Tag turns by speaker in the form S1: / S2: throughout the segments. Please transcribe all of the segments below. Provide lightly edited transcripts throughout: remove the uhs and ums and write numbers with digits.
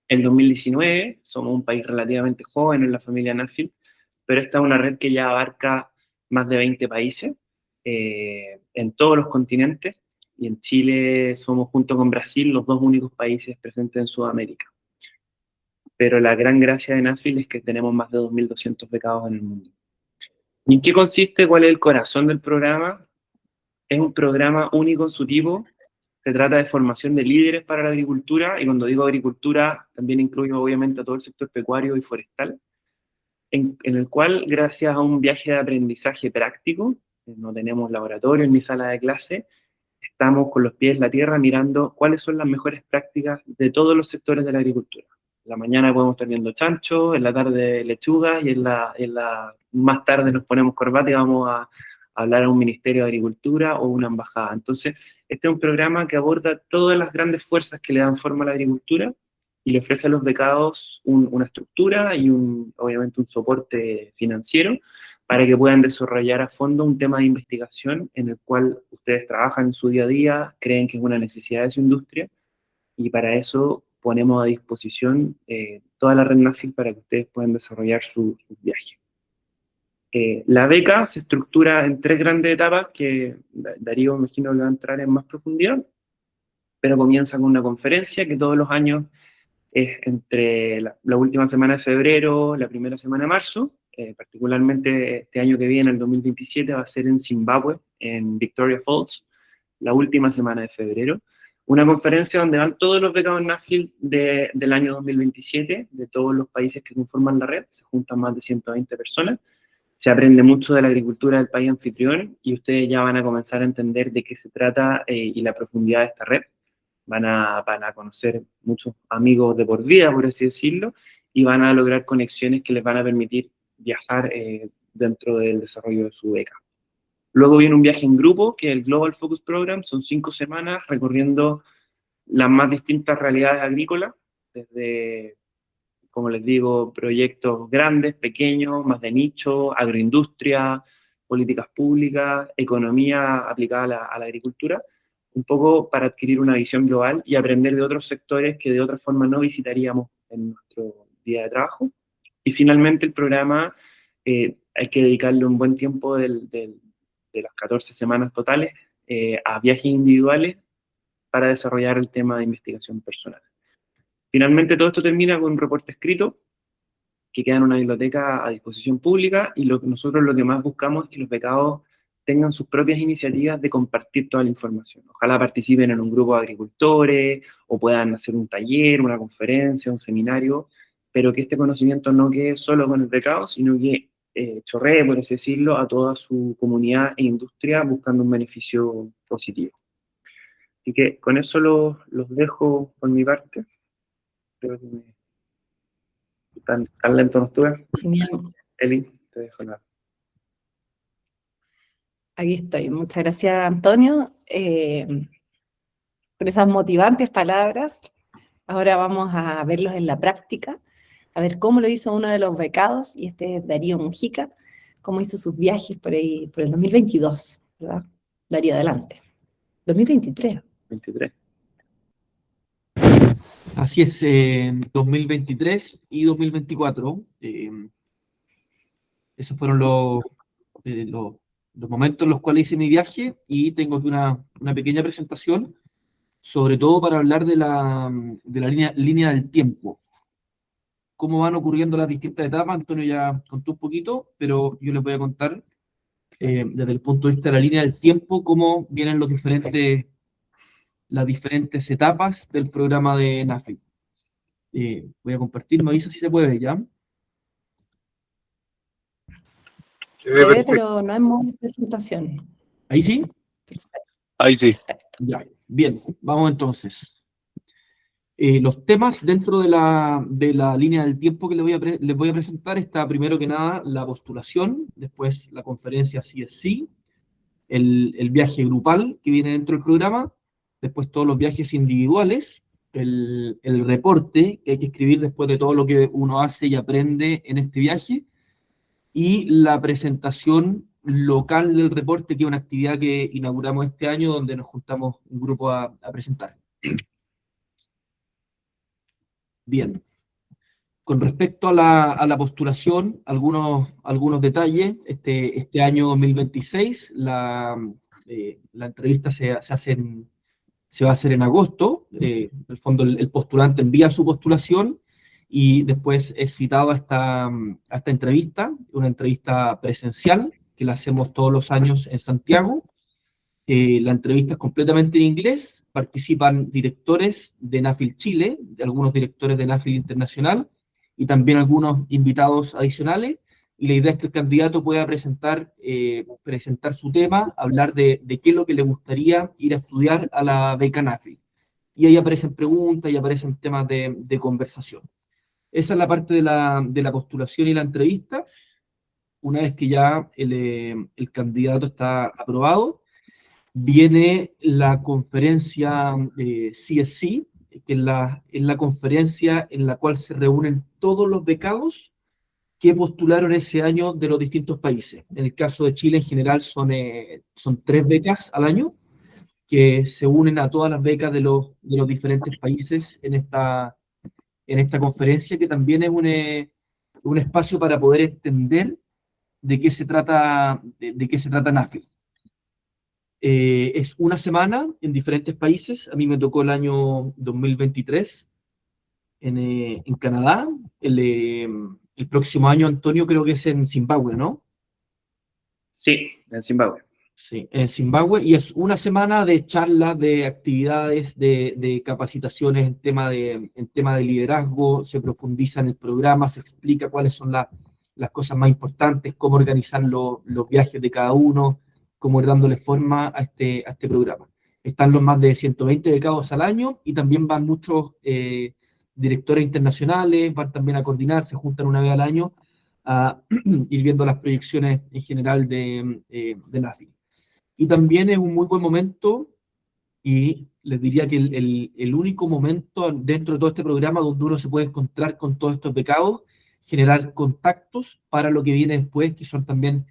S1: el 2019, somos un país relativamente joven en la familia Nafil, pero esta es una red que ya abarca más de 20 países en todos los continentes, y en Chile somos, junto con Brasil, los dos únicos países presentes en Sudamérica. Pero la gran gracia de Nafil es que tenemos más de 2.200 becados en el mundo. ¿Y en qué consiste? ¿Cuál es el corazón del programa? Es un programa único en su tipo. Se trata de formación de líderes para la agricultura, y cuando digo agricultura también incluyo obviamente a todo el sector pecuario y forestal, en el cual, gracias a un viaje de aprendizaje práctico, no tenemos laboratorios ni sala de clase, estamos con los pies en la tierra mirando cuáles son las mejores prácticas de todos los sectores de la agricultura. En la mañana podemos estar viendo chancho, en la tarde lechugas, y más tarde nos ponemos corbata y vamos a hablar a un ministerio de agricultura o una embajada. Entonces, este es un programa que aborda todas las grandes fuerzas que le dan forma a la agricultura y le ofrece a los becados una estructura y obviamente un soporte financiero para que puedan desarrollar a fondo un tema de investigación en el cual ustedes trabajan en su día a día, creen que es una necesidad de su industria, y para eso ponemos a disposición toda la red NAFIL para que ustedes puedan desarrollar sus viajes. La beca se estructura en 3 grandes etapas que Darío, me imagino, que va a entrar en más profundidad, pero comienza con una conferencia que todos los años es entre la última semana de febrero, la primera semana de marzo. Particularmente este año que viene, el 2027, va a ser en Zimbabue, en Victoria Falls, la última semana de febrero. Una conferencia donde van todos los becados NAFIL del año 2027, de todos los países que conforman la red. Se juntan más de 120 personas. Se aprende mucho de la agricultura del país anfitrión, y ustedes ya van a comenzar a entender de qué se trata y la profundidad de esta red. Van a conocer muchos amigos de por vida, por así decirlo, y van a lograr conexiones que les van a permitir viajar dentro del desarrollo de su beca. Luego viene un viaje en grupo, que es el Global Focus Program. Son 5 semanas recorriendo las más distintas realidades agrícolas, desde, como les digo, proyectos grandes, pequeños, más de nicho, agroindustria, políticas públicas, economía aplicada a la agricultura, un poco para adquirir una visión global y aprender de otros sectores que de otra forma no visitaríamos en nuestro día de trabajo. Y finalmente el programa hay que dedicarle un buen tiempo de las 14 semanas totales a viajes individuales para desarrollar el tema de investigación personal. Finalmente todo esto termina con un reporte escrito que queda en una biblioteca a disposición pública, y nosotros lo que más buscamos es que los becados tengan sus propias iniciativas de compartir toda la información. Ojalá participen en un grupo de agricultores, o puedan hacer un taller, una conferencia, un seminario, pero que este conocimiento no quede solo con el becado, sino que chorree, por así decirlo, a toda su comunidad e industria buscando un beneficio positivo. Así que con eso los dejo por mi parte. Creo que tan lento no estuve.
S2: Genial.
S1: Eli, te dejo la...
S2: Aquí estoy. Muchas gracias, Antonio, por esas motivantes palabras. Ahora vamos a verlos en la práctica, a ver cómo lo hizo uno de los becados, y este es Darío Mujica, cómo hizo sus viajes por ahí, por el 2022, ¿verdad? Darío, adelante. 2023.
S1: 23.
S3: Así es, 2023 y 2024. Esos fueron los momentos en los cuales hice mi viaje, y tengo aquí una pequeña presentación, sobre todo para hablar de la línea del tiempo. Cómo van ocurriendo las distintas etapas. Antonio ya contó un poquito, pero yo les voy a contar desde el punto de vista de la línea del tiempo cómo vienen las diferentes etapas del programa de NAFIL. Voy a compartir, me avisa si se puede ya.
S2: Se ve, pero no hay modo de presentación.
S3: ¿Ahí sí?
S4: Ahí sí.
S3: Ya, bien, vamos entonces. Los temas dentro de la línea del tiempo que les voy a presentar está, primero que nada, la postulación, después la conferencia CSC, el viaje grupal que viene dentro del programa, después todos los viajes individuales, el reporte que hay que escribir después de todo lo que uno hace y aprende en este viaje, y la presentación local del reporte, que es una actividad que inauguramos este año, donde nos juntamos un grupo a presentar. Bien. Con respecto a la postulación, algunos detalles. Este año 2026, la entrevista se va a hacer en agosto. En el fondo, el postulante envía su postulación y después es citado a esta entrevista, una entrevista presencial que la hacemos todos los años en Santiago. La entrevista es completamente en inglés. Participan directores de NAFIL Chile, algunos directores de NAFIL Internacional, y también algunos invitados adicionales, y la idea es que el candidato pueda presentar su tema, hablar de qué es lo que le gustaría ir a estudiar a la beca NAFIL. Y ahí aparecen preguntas y aparecen temas de conversación. Esa es la parte de la postulación y la entrevista. Una vez que ya el candidato está aprobado, viene la conferencia CSC, que es la conferencia en la cual se reúnen todos los becados que postularon ese año de los distintos países. En el caso de Chile, en general, son 3 becas al año, que se unen a todas las becas de los diferentes países en esta conferencia, que también es un espacio para poder entender de qué se trata NAFIL. Es una semana en diferentes países. A mí me tocó el año 2023 en Canadá. El próximo año, Antonio, creo que es en Zimbabue, ¿no?
S1: Sí, en Zimbabue.
S3: Sí, en Zimbabue. Y es una semana de charlas, de actividades, de capacitaciones en tema de liderazgo. Se profundiza en el programa, se explica cuáles son las cosas más importantes, cómo organizar los viajes de cada uno, cómo ir dándole forma a este programa. Están los más de 120 becados al año y también van muchos directores internacionales, van también a coordinar, se juntan una vez al año a ir viendo las proyecciones en general de NAFIL. Y también es un muy buen momento, y les diría que el único momento dentro de todo este programa donde uno se puede encontrar con todos estos becados, generar contactos para lo que viene después, que son también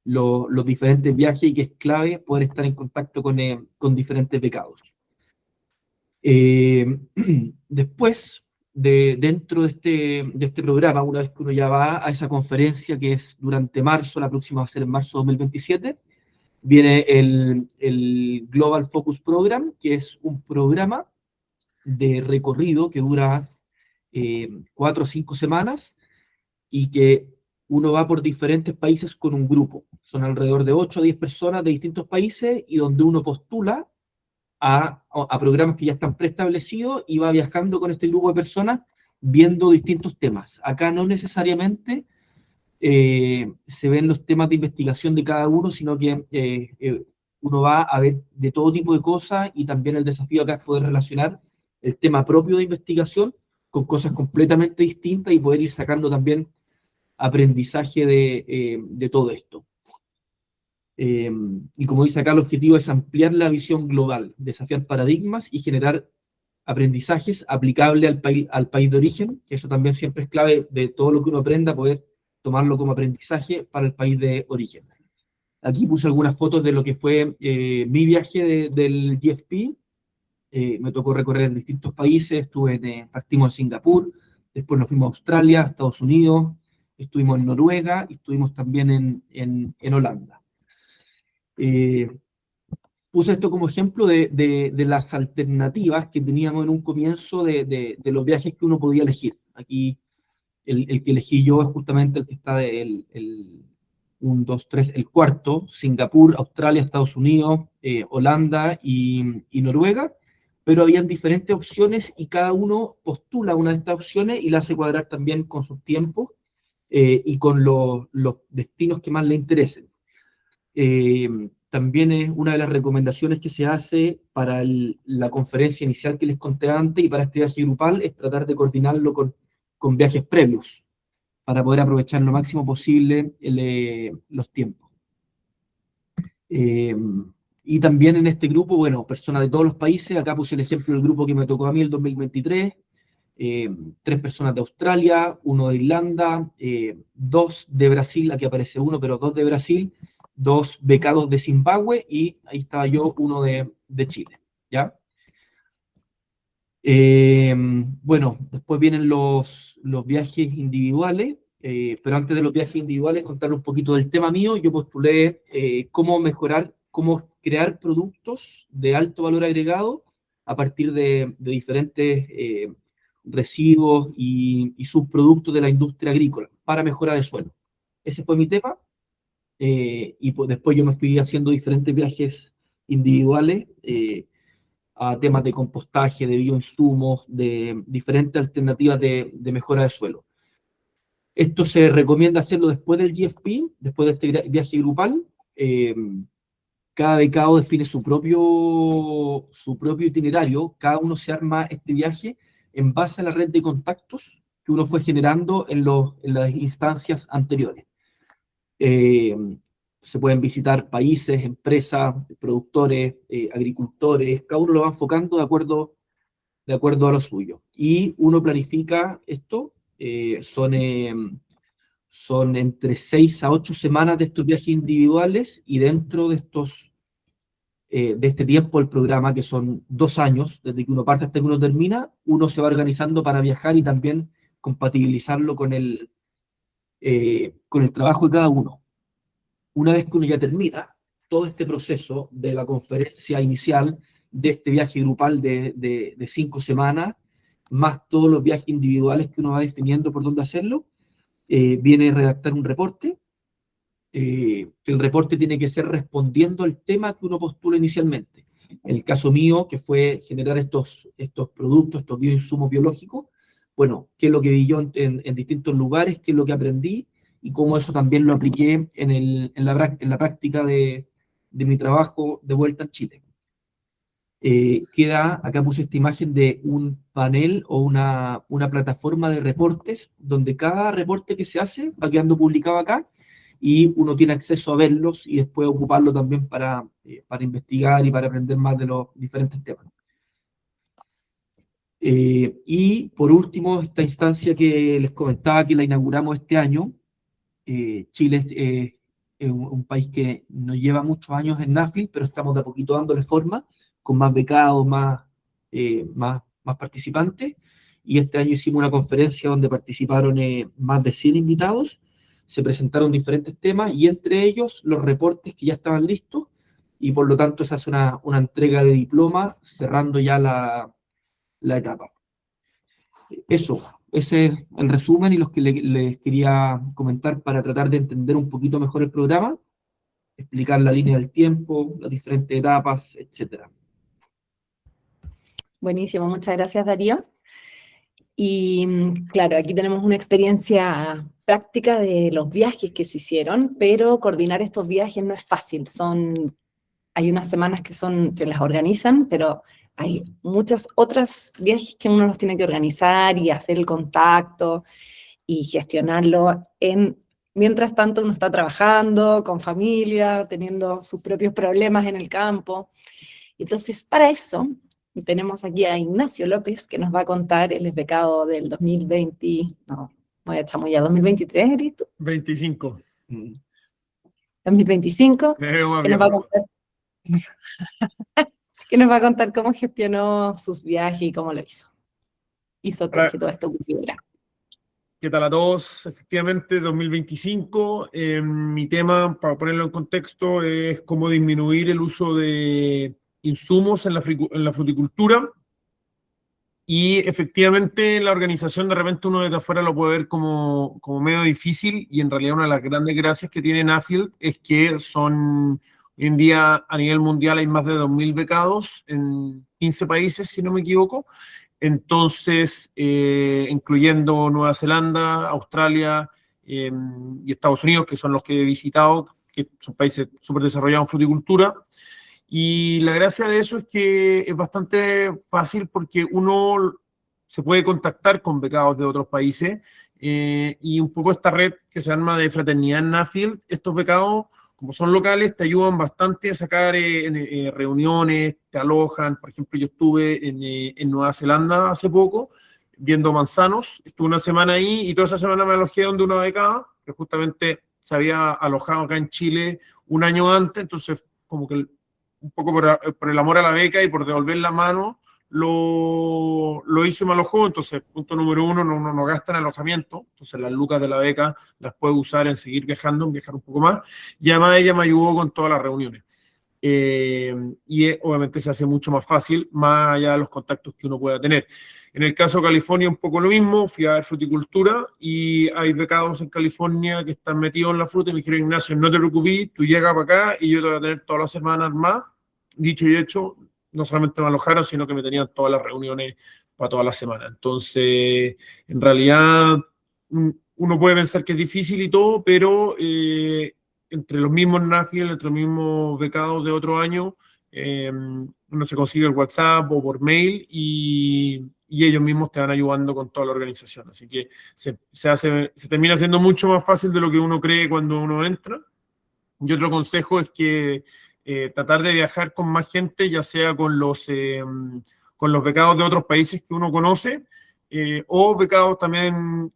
S3: los diferentes viajes, y que es clave poder estar en contacto con diferentes becados. Después, dentro de este programa, una vez que uno ya va a esa conferencia, que es durante marzo, la próxima va a ser en marzo de 2027, viene el Global Focus Program, que es un programa de recorrido que dura 4 o 5 semanas, y que uno va por diferentes países con un grupo. Son alrededor de 8 o 10 personas de distintos países, y donde uno postula a programas que ya están preestablecidos y va viajando con este grupo de personas viendo distintos temas. Acá no necesariamente se ven los temas de investigación de cada uno, sino que uno va a ver de todo tipo de cosas, y también el desafío acá es poder relacionar el tema propio de investigación con cosas completamente distintas y poder ir sacando también aprendizaje de todo esto. Y como dice acá, el objetivo es ampliar la visión global, desafiar paradigmas y generar aprendizajes aplicables al país de origen, que eso también siempre es clave de todo lo que uno aprenda, poder tomarlo como aprendizaje para el país de origen. Aquí puse algunas fotos de lo que fue mi viaje del GFP. Me tocó recorrer distintos países, partimos en Singapur, después nos fuimos a Australia, Estados Unidos, estuvimos en Noruega y estuvimos también en Holanda. Puse esto como ejemplo de las alternativas que teníamos en un comienzo de los viajes que uno podía elegir. Aquí el que elegí yo es justamente el que está el 1, 2, 3, el cuarto: Singapur, Australia, Estados Unidos, Holanda y Noruega, pero habían diferentes opciones y cada uno postula una de estas opciones y la hace cuadrar también con sus tiempos y con los destinos que más le interesen. También es una de las recomendaciones que se hace para la conferencia inicial que les conté antes y para este viaje grupal, es tratar de coordinarlo con viajes previos para poder aprovechar lo máximo posible los tiempos. Y también en este grupo, bueno, personas de todos los países. Acá puse el ejemplo del grupo que me tocó a mí el 2023, 3 personas de Australia, 1 de Irlanda, 2 de Brasil, aquí aparece 1, pero 2 de Brasil, 2 becados de Zimbabue, y ahí estaba yo, 1 de Chile, ¿ya? Bueno, después vienen los viajes individuales, pero antes de los viajes individuales, contar un poquito del tema mío. Yo postulé cómo mejorar, cómo crear productos de alto valor agregado a partir de diferentes residuos y subproductos de la industria agrícola para mejora de suelo. Ese fue mi tema. Y pues después yo me fui haciendo diferentes viajes individuales a temas de compostaje, de bioinsumos, de diferentes alternativas de mejora de suelo. Esto se recomienda hacerlo después del GFP, después de este viaje grupal. Cada becado define su propio itinerario, cada uno se arma este viaje en base a la red de contactos que uno fue generando en las instancias anteriores. Se pueden visitar países, empresas, productores, agricultores, cada uno lo va enfocando de acuerdo a lo suyo. Y uno planifica esto, son entre 6 a 8 semanas de estos viajes individuales, y dentro de este tiempo el programa, que son 2 años, desde que uno parte hasta que uno termina, uno se va organizando para viajar y también compatibilizarlo con el trabajo de cada uno. Una vez que uno ya termina todo este proceso de la conferencia inicial, de este viaje grupal de 5 semanas, más todos los viajes individuales que uno va definiendo por dónde hacerlo, viene a redactar un reporte. El reporte tiene que ser respondiendo al tema que uno postula inicialmente. En el caso mío, que fue generar estos productos, estos bioinsumos biológicos, bueno, qué es lo que vi yo en distintos lugares, qué es lo que aprendí, y cómo eso también lo apliqué en la práctica de mi trabajo de vuelta en Chile. Acá puse esta imagen de un panel o una plataforma de reportes, donde cada reporte que se hace va quedando publicado acá, y uno tiene acceso a verlos y después ocuparlo también para investigar y para aprender más de los diferentes temas. Y por último, esta instancia que les comentaba, que la inauguramos este año. Chile es un país que nos lleva muchos años en NAFLD, pero estamos de a poquito dándole forma, con más becados, más participantes. Y este año hicimos una conferencia donde participaron más de 100 invitados, se presentaron diferentes temas, y entre ellos los reportes que ya estaban listos, y por lo tanto se hace una entrega de diploma cerrando ya la etapa. Eso, ese es el resumen y los que les quería comentar para tratar de entender un poquito mejor el programa, explicar la línea del tiempo, las diferentes etapas, etc.
S2: Buenísimo, muchas gracias, Darío. Y claro, aquí tenemos una experiencia práctica de los viajes que se hicieron, pero coordinar estos viajes no es fácil. Hay unas semanas que las organizan, pero hay muchas otras viajes que uno los tiene que organizar y hacer el contacto y gestionarlo. Mientras tanto uno está trabajando con familia, teniendo sus propios problemas en el campo. Entonces, para eso, tenemos aquí a Ignacio López, que nos va a contar, él es becado del 2020, no, estamos ya 2023, ¿listo?
S5: 25.
S2: 2025,
S5: Me veo más
S2: que nos va a
S5: viejo.
S2: contar que nos va a contar cómo gestionó sus viajes y cómo lo hizo. Hizo
S5: Hola.
S2: que todo esto ocurriera.
S5: ¿Qué tal a todos? Efectivamente, 2025, mi tema, para ponerlo en contexto, es cómo disminuir el uso de insumos en la fruticultura. Y efectivamente la organización, de repente uno desde afuera lo puede ver como medio difícil, y en realidad una de las grandes gracias que tiene NAFLD es que hoy en día a nivel mundial hay más de 2.000 becados en 15 países, si no me equivoco. Entonces, incluyendo Nueva Zelanda, Australia y Estados Unidos, que son los que he visitado, que son países súper desarrollados en fruticultura. Y la gracia de eso es que es bastante fácil porque uno se puede contactar con becados de otros países, y un poco esta red que se arma de fraternidad en NAFLD, estos becados, como son locales, te ayudan bastante a sacar reuniones, te alojan. Por ejemplo, yo estuve en Nueva Zelanda hace poco, viendo manzanos, estuve una semana ahí, y toda esa semana me alojé donde una becada, que justamente se había alojado acá en Chile un año antes. Entonces como que un poco por el amor a la beca y por devolver la mano, lo hizo y me alojó. Entonces, punto número uno, no gasta en alojamiento, entonces las lucas de la beca las puede usar en seguir viajando, en viajar un poco más, y además ella me ayudó con todas las reuniones. Obviamente se hace mucho más fácil, más allá de los contactos que uno pueda tener. En el caso de California, un poco lo mismo, fui a ver fruticultura y hay becados en California que están metidos en la fruta y me dijeron, Ignacio, no te preocupes, tú llegas para acá y yo te voy a tener todas las semanas más. Dicho y hecho, no solamente me alojaron, sino que me tenían todas las reuniones para toda la semana. Entonces, en realidad, uno puede pensar que es difícil y todo, pero entre los mismos NAFIL, entre los mismos becados de otro año, uno se consigue el WhatsApp o por mail y ellos mismos te van ayudando con toda la organización. Así que se termina siendo mucho más fácil de lo que uno cree cuando uno entra. Y otro consejo es que tratar de viajar con más gente, ya sea con los becados de otros países que uno conoce, o becados también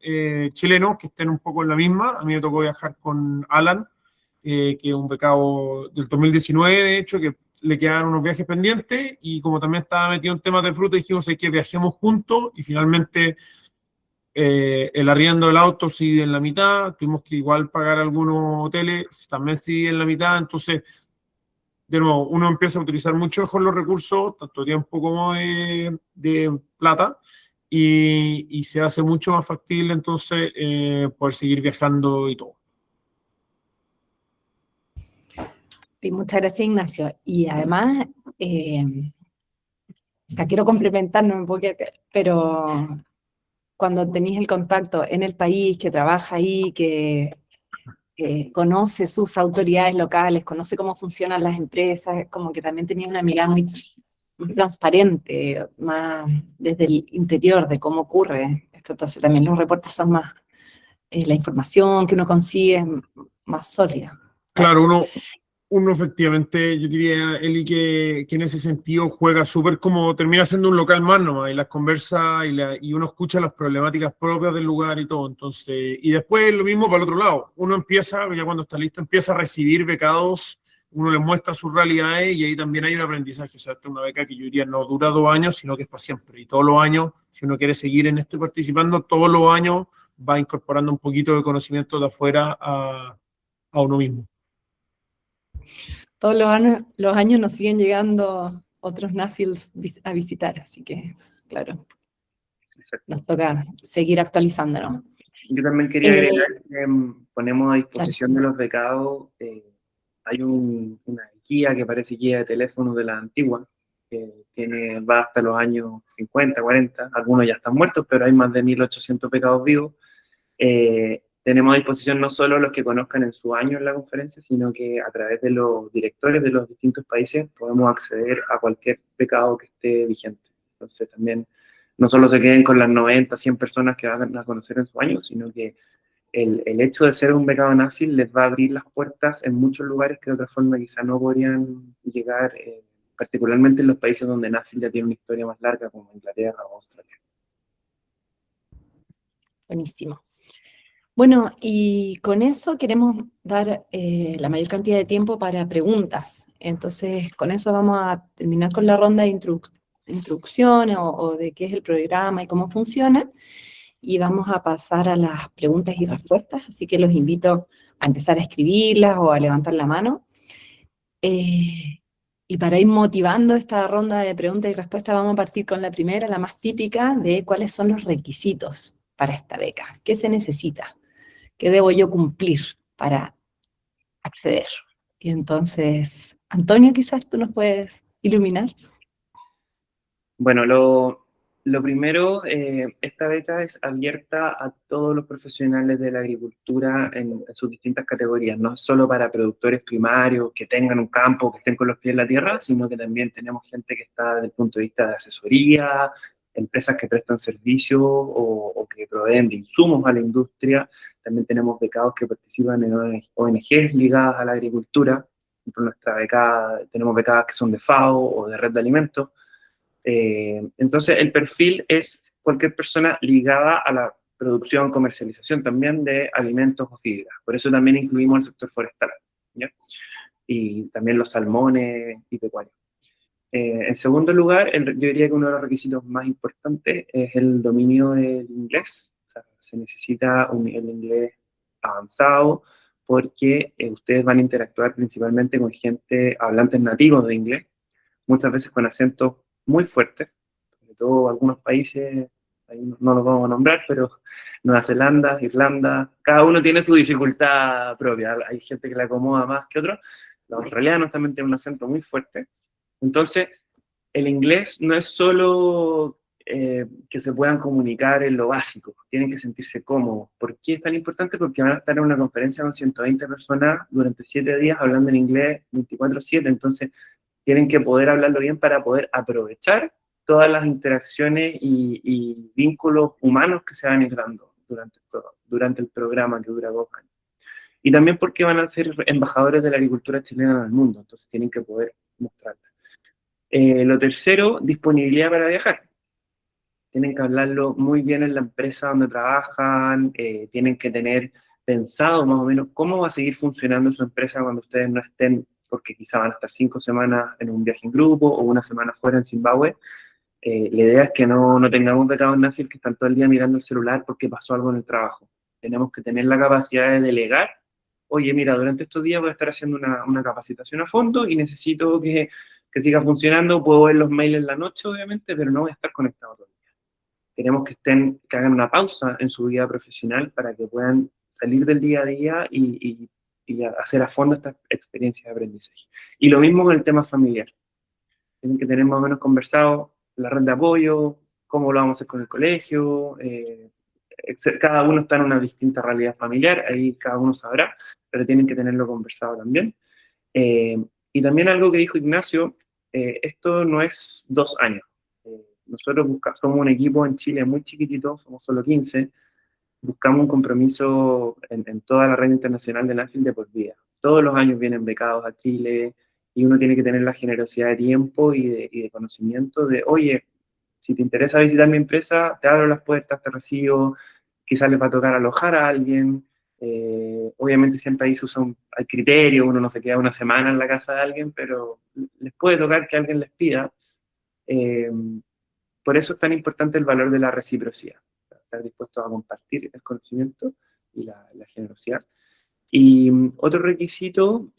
S5: chilenos que estén un poco en la misma. A mí me tocó viajar con Alan, que es un becado del 2019, de hecho, que le quedaban unos viajes pendientes, y como también estaba metido en temas de fruta, dijimos hay que viajemos juntos, y finalmente el arriendo del auto sigue en la mitad, tuvimos que igual pagar algunos hoteles, también sigue en la mitad. Entonces, de nuevo, uno empieza a utilizar mucho mejor los recursos, tanto tiempo como de plata, y se hace mucho más factible entonces poder seguir viajando y todo.
S2: Y muchas gracias, Ignacio. Y además, o sea, quiero complementar, no me puedo quedar, pero cuando tenéis el contacto en el país, que trabaja ahí, que conoce sus autoridades locales, conoce cómo funcionan las empresas, como que también tenía una mirada muy transparente, más desde el interior de cómo ocurre esto. Entonces también los reportes son más, la información que uno consigue es más sólida.
S5: Claro, uno efectivamente, yo diría, Eli, que en ese sentido juega súper como, termina siendo un local más nomás, y las conversa y uno escucha las problemáticas propias del lugar y todo. Entonces, y después lo mismo para el otro lado, uno empieza, ya cuando está listo, empieza a recibir becados, uno les muestra sus realidades y ahí también hay un aprendizaje. O sea, esta es una beca que yo diría no dura 2 años, sino que es para siempre, y todos los años, si uno quiere seguir en esto y participando, todos los años va incorporando un poquito de conocimiento de afuera a uno mismo.
S2: Todos los años nos siguen llegando otros NAFILs a visitar, así que, claro,
S1: Exacto.
S2: nos toca seguir actualizándonos.
S1: Yo también quería agregar que ponemos a disposición de los becados, hay una guía que parece guía de teléfono de la antigua, que va hasta los años 50, 40, algunos ya están muertos, pero hay más de 1.800 becados vivos. Tenemos a disposición no solo los que conozcan en su año en la conferencia, sino que a través de los directores de los distintos países podemos acceder a cualquier becado que esté vigente. Entonces también no solo se queden con las 90, 100 personas que van a conocer en su año, sino que el hecho de ser un becado NAFIL les va a abrir las puertas en muchos lugares que de otra forma quizá no podrían llegar, particularmente en los países donde NAFIL ya tiene una historia más larga, como Inglaterra o Australia.
S2: Buenísimo. Bueno, y con eso queremos dar la mayor cantidad de tiempo para preguntas. Entonces, con eso vamos a terminar con la ronda de introducciones o de qué es el programa y cómo funciona. Y vamos a pasar a las preguntas y respuestas. Así que los invito a empezar a escribirlas o a levantar la mano. Y para ir motivando esta ronda de preguntas y respuestas, vamos a partir con la primera, la más típica, de cuáles son los requisitos para esta beca. ¿Qué se necesita? ¿Qué debo yo cumplir para acceder? Y entonces, Antonio, quizás tú nos puedes iluminar.
S1: Bueno, lo primero, esta beca es abierta a todos los profesionales de la agricultura en sus distintas categorías. No es solo para productores primarios que tengan un campo, que estén con los pies en la tierra, sino que también tenemos gente que está desde el punto de vista de asesoría, empresas que prestan servicios o que proveen de insumos a la industria. También tenemos becados que participan en ONGs ligadas a la agricultura. Por ejemplo, tenemos becadas que son de FAO o de Red de Alimentos. Entonces, el perfil es cualquier persona ligada a la producción, comercialización también de alimentos o fibras. Por eso también incluimos el sector forestal, ¿ya? Y también los salmones y pecuarios. En segundo lugar, yo diría que uno de los requisitos más importantes es el dominio del inglés. O sea, se necesita un nivel de inglés avanzado porque ustedes van a interactuar principalmente con gente hablantes nativos de inglés, muchas veces con acentos muy fuertes, sobre todo algunos países, ahí no los vamos a nombrar, pero Nueva Zelanda, Irlanda, cada uno tiene su dificultad propia. Hay gente que le acomoda más que otros. Los australianos también tienen un acento muy fuerte. Entonces, el inglés no es solo que se puedan comunicar en lo básico, tienen que sentirse cómodos. ¿Por qué es tan importante? Porque van a estar en una conferencia con 120 personas durante 7 días hablando en inglés 24/7, entonces tienen que poder hablarlo bien para poder aprovechar todas las interacciones y vínculos humanos que se van a ir dando durante el programa que dura 2 años. Y también porque van a ser embajadores de la agricultura chilena en el mundo, entonces tienen que poder mostrarla. Lo tercero, disponibilidad para viajar. Tienen que hablarlo muy bien en la empresa donde trabajan, tienen que tener pensado más o menos cómo va a seguir funcionando su empresa cuando ustedes no estén, porque quizá van a estar 5 semanas en un viaje en grupo o una semana fuera en Zimbabue. La idea es que no tengamos becados en Nafil que están todo el día mirando el celular porque pasó algo en el trabajo. Tenemos que tener la capacidad de delegar. Oye, mira, durante estos días voy a estar haciendo una capacitación a fondo y necesito que siga funcionando. Puedo ver los mails en la noche, obviamente, pero no voy a estar conectado todo el día. Queremos que hagan una pausa en su vida profesional para que puedan salir del día a día y hacer a fondo estas experiencias de aprendizaje. Y lo mismo con el tema familiar. Tienen que tener más o menos conversado la red de apoyo, cómo lo vamos a hacer con el colegio, cada uno está en una distinta realidad familiar, ahí cada uno sabrá, pero tienen que tenerlo conversado también. Y también algo que dijo Ignacio, esto no es 2 años. Nosotros somos un equipo en Chile muy chiquitito, somos solo 15, buscamos un compromiso en toda la red internacional de Nafil de por vida. Todos los años vienen becados a Chile y uno tiene que tener la generosidad de tiempo y de conocimiento de, oye, si te interesa visitar mi empresa, te abro las puertas, te recibo, quizás les va a tocar alojar a alguien. Obviamente siempre ahí hay criterios, uno no se queda una semana en la casa de alguien, pero les puede tocar que alguien les pida. Eh, por eso es tan importante el valor de la reciprocidad, estar dispuesto a compartir el conocimiento y la generosidad. Y otro requisito,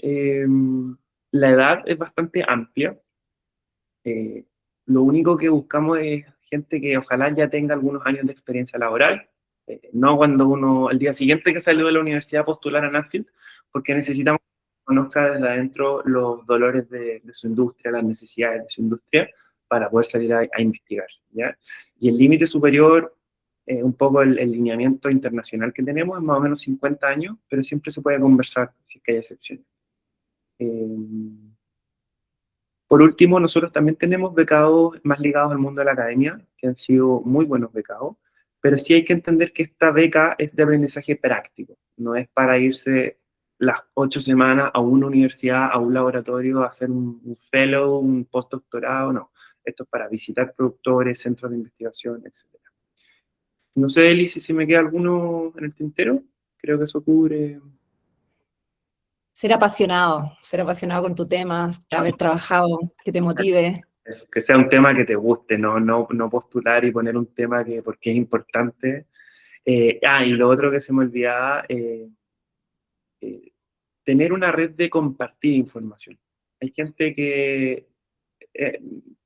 S1: la edad es bastante amplia. Lo único que buscamos es gente que ojalá ya tenga algunos años de experiencia laboral, no cuando uno, el día siguiente que salió de la universidad, postular a Nuffield, porque necesitamos que conozca desde adentro los dolores de su industria, las necesidades de su industria, para poder salir a investigar, ¿ya? Y el límite superior, un poco el lineamiento internacional que tenemos es más o menos 50 años, pero siempre se puede conversar si es que hay excepciones. Por último, nosotros también tenemos becados más ligados al mundo de la academia, que han sido muy buenos becados, pero sí hay que entender que esta beca es de aprendizaje práctico, no es para irse las 8 semanas a una universidad, a un laboratorio, a hacer un fellow, un postdoctorado, no. Esto es para visitar productores, centros de investigación, etc. No sé, Eli, si me queda alguno en el tintero, creo que eso cubre.
S2: Ser apasionado con tu tema, haber trabajado, que te motive.
S1: Eso, que sea un tema que te guste, no postular y poner un tema porque es importante. Y lo otro que se me olvidaba, tener una red de compartir información. Hay gente que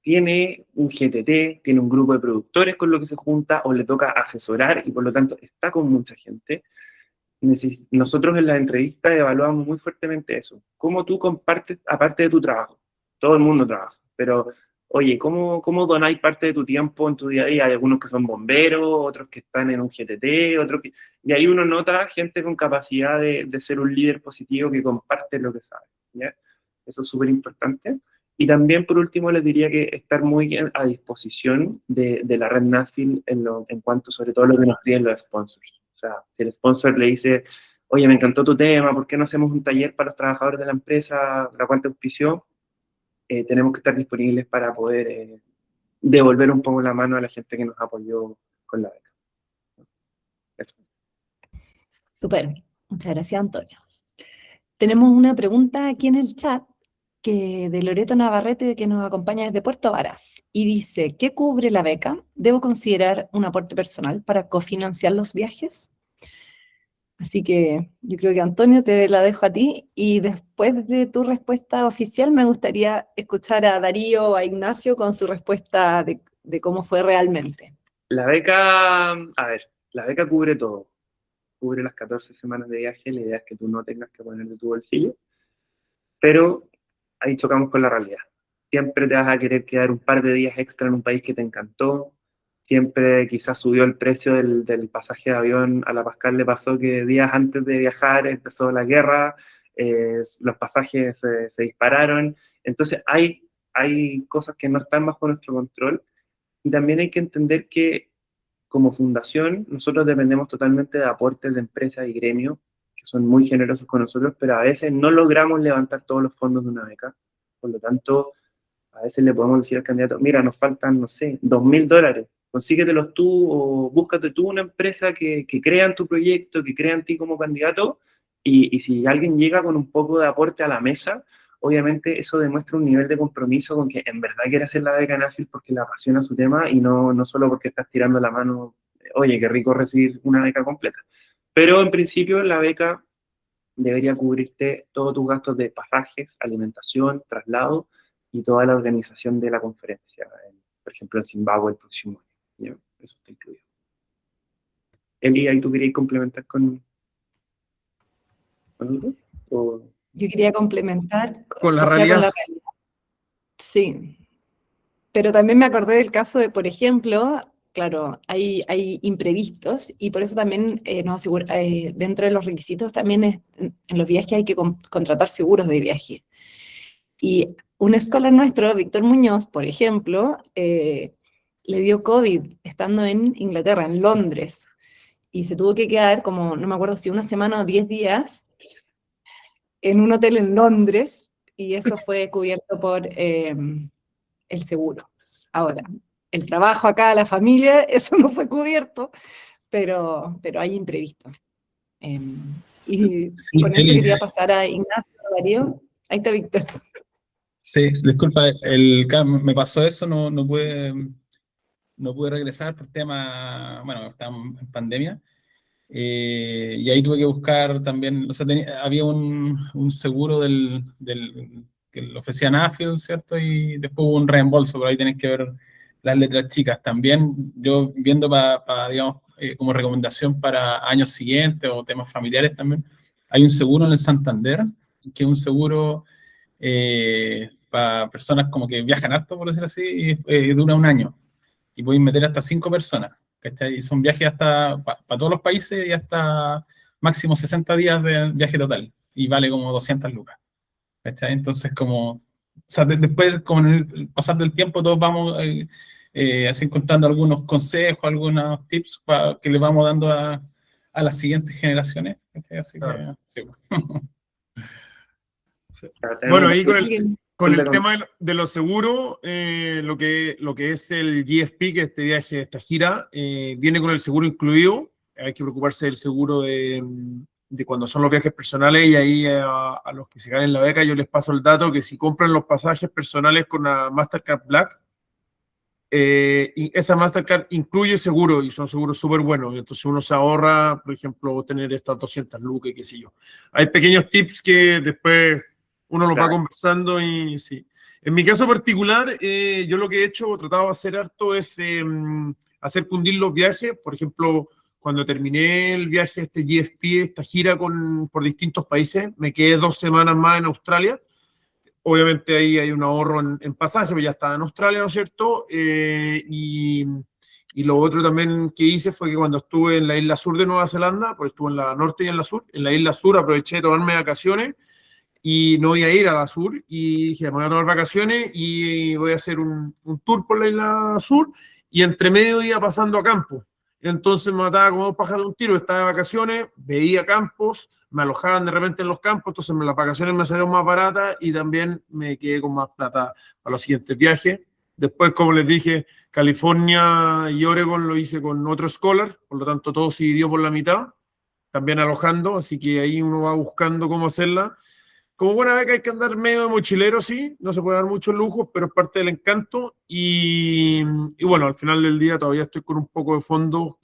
S1: tiene un GTT, tiene un grupo de productores con lo que se junta o le toca asesorar y por lo tanto está con mucha gente. Nosotros en la entrevista evaluamos muy fuertemente eso. ¿Cómo tú compartes, aparte de tu trabajo? Todo el mundo trabaja, pero oye, ¿cómo donáis parte de tu tiempo en tu día a día? Hay algunos que son bomberos, otros que están en un GTT, y ahí uno nota gente con capacidad de ser un líder positivo que comparte lo que sabe, ¿ya? Eso es súper importante. Y también, por último, les diría que estar muy a disposición de la red Nafil en cuanto, sobre todo, lo que nos piden los sponsors. O sea, si el sponsor le dice, oye, me encantó tu tema, ¿por qué no hacemos un taller para los trabajadores de la empresa, la cual te auspició? Tenemos que estar disponibles para poder devolver un poco la mano a la gente que nos apoyó con la beca. Eso.
S2: Súper, muchas gracias, Antonio. Tenemos una pregunta aquí en el chat de Loreto Navarrete, que nos acompaña desde Puerto Varas, y dice, ¿qué cubre la beca? ¿Debo considerar un aporte personal para cofinanciar los viajes? Así que yo creo que Antonio te la dejo a ti, y después de tu respuesta oficial me gustaría escuchar a Darío o a Ignacio con su respuesta de cómo fue realmente.
S1: La beca, a ver, la beca cubre todo. Cubre las 14 semanas de viaje, la idea es que tú no tengas que poner de tu bolsillo, pero ahí chocamos con la realidad. Siempre te vas a querer quedar un par de días extra en un país que te encantó, siempre quizás subió el precio del pasaje de avión. A la Pascal le pasó que días antes de viajar empezó la guerra, los pasajes se dispararon, entonces hay cosas que no están bajo nuestro control, y también hay que entender que como fundación nosotros dependemos totalmente de aportes de empresas y gremios que son muy generosos con nosotros, pero a veces no logramos levantar todos los fondos de una beca. Por lo tanto, a veces le podemos decir al candidato, mira, nos faltan, no sé, $2.000, consíguetelos tú o búscate tú una empresa que crea en tu proyecto, que crea en ti como candidato, y si alguien llega con un poco de aporte a la mesa, obviamente eso demuestra un nivel de compromiso con que en verdad quiere hacer la beca Nafil porque le apasiona su tema y no solo porque estás tirando la mano, oye, qué rico recibir una beca completa. Pero en principio la beca debería cubrirte todos tus gastos de pasajes, alimentación, traslado y toda la organización de la conferencia, por ejemplo en Zimbabue el próximo año. ¿Ya? Eso está incluido. Eli, ¿ahí tú querías complementar con algo? ¿O?
S2: Yo quería complementar,
S5: Con la
S2: o sea,
S5: realidad.
S2: con la realidad. Sí, pero también me acordé del caso de, por ejemplo, claro, hay imprevistos, y por eso también dentro de los requisitos también en los viajes hay que contratar seguros de viaje. Y un escolar nuestro, Víctor Muñoz, por ejemplo, le dio COVID estando en Inglaterra, en Londres, y se tuvo que quedar como, no me acuerdo si una semana o 10 días, en un hotel en Londres, y eso fue cubierto por el seguro. Ahora, el trabajo acá, la familia, eso no fue cubierto, pero hay imprevistos. Y
S4: Sí,
S2: con eso
S4: Eli.
S2: quería pasar a Ignacio, Darío. Ahí está Víctor.
S4: Sí, disculpa, me pasó eso, no pude regresar por tema, bueno, estábamos en pandemia, y ahí tuve que buscar también, o sea, había un seguro que lo ofrecía Nafil, ¿cierto? Y después hubo un reembolso, pero ahí tenés que ver las letras chicas. También yo viendo digamos, como recomendación para años siguientes o temas familiares también, hay un seguro en el Santander, que es un seguro para personas como que viajan harto, por decir así, y dura un año. Y pueden meter hasta 5 personas, ¿cachai? Y son viajes hasta para todos los países y hasta máximo 60 días de viaje total. Y vale como 200 lucas, ¿cachai? Entonces, como, o sea, después, como en el pasar del tiempo, todos vamos así encontrando algunos consejos, algunos tips que le vamos dando a las siguientes generaciones, ¿cachai? Así que, sí.
S5: Bueno, ahí
S2: Alguien-
S5: con el tema de los seguros, lo que es el GFP, que es este viaje, esta gira, viene con el seguro incluido. Hay que preocuparse del seguro de cuando son los viajes personales, y ahí a los que se ganen la beca yo les paso el dato que si compran los pasajes personales con la Mastercard Black, y esa Mastercard incluye seguro, y son seguros súper buenos. Entonces uno se ahorra, por ejemplo, tener estas 200 lucas y qué sé yo. Hay pequeños tips que después uno los va conversando, y sí. En mi caso particular, yo lo que he hecho, tratado de hacer harto, es hacer cundir los viajes. Por ejemplo, cuando terminé el viaje, este GFP, esta gira por distintos países, me quedé 2 semanas más en Australia. Obviamente ahí hay un ahorro en pasaje, pero ya estaba en Australia, ¿no es cierto? Y lo otro también que hice fue que cuando estuve en la isla sur de Nueva Zelanda, pues estuve en la norte y en la sur, en la isla sur aproveché de tomarme vacaciones y no voy a ir a la sur, y dije, me voy a tomar vacaciones y voy a hacer un tour por la isla sur, y entre medio iba pasando a campo. Entonces me mataba como 2 pájaros de un tiro, estaba de vacaciones, veía campos, me alojaban de repente en los campos, entonces las vacaciones me salieron más baratas y también me quedé con más plata para los siguientes viajes. Después, como les dije, California y Oregon lo hice con otro scholar, por lo tanto todo se dividió por la mitad, también alojando, así que ahí uno va buscando cómo hacerla. como buena beca hay que andar medio de mochilero, sí, no se puede dar muchos lujos, pero es parte del encanto. Y bueno, al final del día todavía estoy con un poco de fondos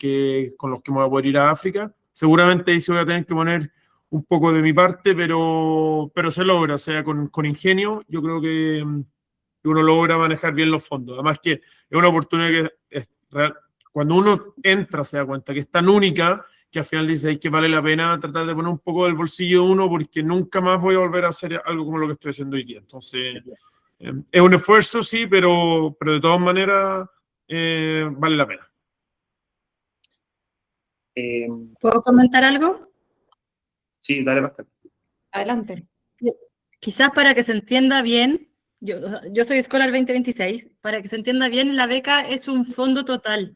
S5: con los que me voy a poder ir a África. Seguramente ahí sí voy a tener que poner un poco de mi parte, pero se logra, o sea, con ingenio, yo creo que uno logra manejar bien los fondos. Además que es una oportunidad que es real. Cuando uno entra se da cuenta que es tan única que al final dice que vale la pena tratar de poner un poco del bolsillo de uno porque nunca más voy a volver a hacer algo como lo que estoy haciendo hoy día. Entonces, es un esfuerzo, sí, pero de todas maneras vale la pena.
S6: ¿Puedo comentar algo?
S1: Sí, dale, Pascal.
S2: Adelante.
S6: Quizás para que se entienda bien, yo soy Scholar 2026, para que se entienda bien, la beca es un fondo total.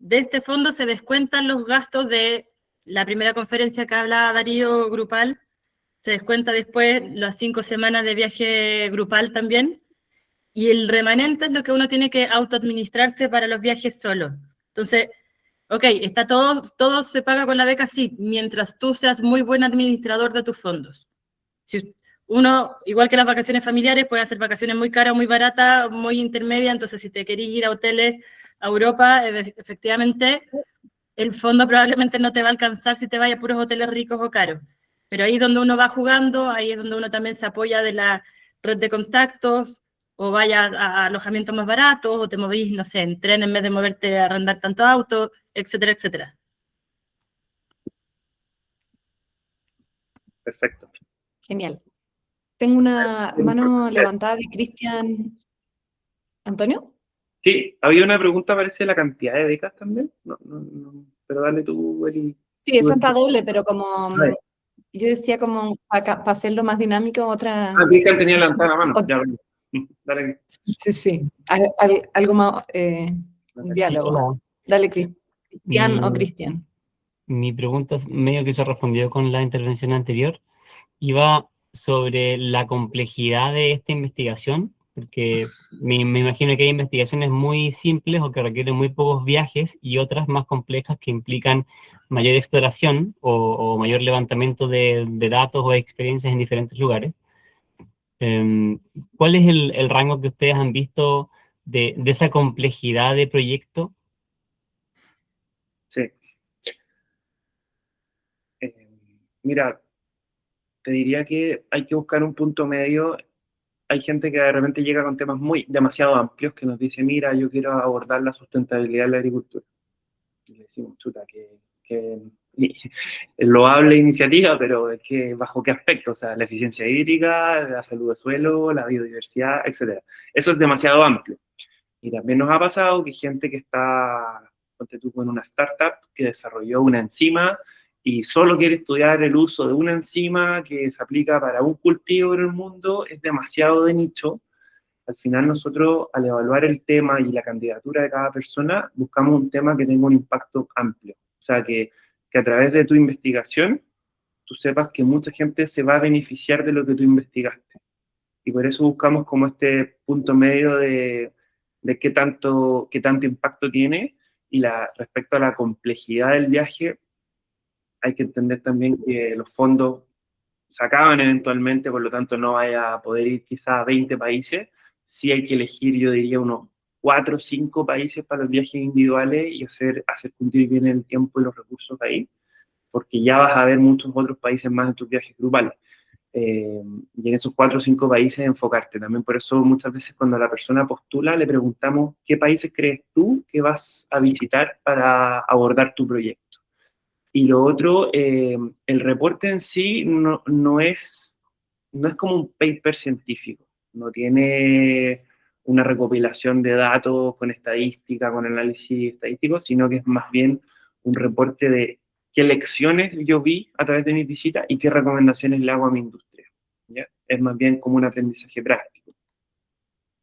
S6: De este fondo se descuentan los gastos de la primera conferencia que habla Darío grupal, se descuenta después las 5 semanas de viaje grupal también, y el remanente es lo que uno tiene que autoadministrarse para los viajes solo. Entonces, ok, está todo se paga con la beca, sí, mientras tú seas muy buen administrador de tus fondos. Si uno, igual que las vacaciones familiares, puede hacer vacaciones muy caras, muy baratas, muy intermedias, entonces si te querés ir a hoteles a Europa, efectivamente, el fondo probablemente no te va a alcanzar si te vayas a puros hoteles ricos o caros. Pero ahí es donde uno va jugando, ahí es donde uno también se apoya de la red de contactos, o vaya a alojamientos más baratos, o te movís, no sé, en tren en vez de moverte a arrendar tanto auto, etcétera, etcétera.
S1: Perfecto.
S2: Genial. Tengo una mano levantada de Cristian. ¿Antonio?
S1: Sí, había una pregunta, parece, de la cantidad de becas también. No, pero dale tú, Eli.
S2: Sí, esa está doble, pero como
S1: Vale.
S2: yo decía, como para hacerlo más dinámico, otra.
S1: Cristian tenía levantada la mano. Ya, bueno. Dale.
S2: Sí, sí. Algo más, un diálogo.
S7: Hola.
S2: Dale, Cristian o
S7: Mi,
S2: Cristian.
S7: mi pregunta es medio que se respondió con la intervención anterior. Iba sobre la complejidad de esta investigación, porque me imagino que hay investigaciones muy simples o que requieren muy pocos viajes y otras más complejas que implican mayor exploración o mayor levantamiento de datos o experiencias en diferentes lugares. ¿Cuál es el rango que ustedes han visto de esa complejidad de proyecto?
S1: Sí. Mira, te diría que hay que buscar un punto medio. Hay gente que de repente llega con temas demasiado amplios que nos dice, mira, yo quiero abordar la sustentabilidad de la agricultura. Y le decimos, chuta, que loable iniciativa, pero es que ¿bajo qué aspecto? O sea, la eficiencia hídrica, la salud del suelo, la biodiversidad, etc. Eso es demasiado amplio. Y también nos ha pasado que gente que está, ponte tú, con una startup que desarrolló una enzima y solo quiere estudiar el uso de una enzima que se aplica para un cultivo en el mundo, es demasiado de nicho. Al final nosotros, al evaluar el tema y la candidatura de cada persona, buscamos un tema que tenga un impacto amplio. O sea, que a través de tu investigación, tú sepas que mucha gente se va a beneficiar de lo que tú investigaste. Y por eso buscamos como este punto medio de qué tanto impacto tiene. Y respecto a la complejidad del viaje, hay que entender también que los fondos se acaban eventualmente, por lo tanto no vaya a poder ir quizás a 20 países. Sí hay que elegir, yo diría, unos 4 o 5 países para los viajes individuales y hacer cumplir bien el tiempo y los recursos ahí, porque ya vas a ver muchos otros países más en tus viajes grupales. Y en esos 4 o 5 países enfocarte. También por eso muchas veces cuando la persona postula le preguntamos ¿qué países crees tú que vas a visitar para abordar tu proyecto? Y lo otro, el reporte en sí no es como un paper científico, no tiene una recopilación de datos con estadística, con análisis estadístico, sino que es más bien un reporte de qué lecciones yo vi a través de mis visitas y qué recomendaciones le hago a mi industria. ¿Ya? Es más bien como un aprendizaje práctico.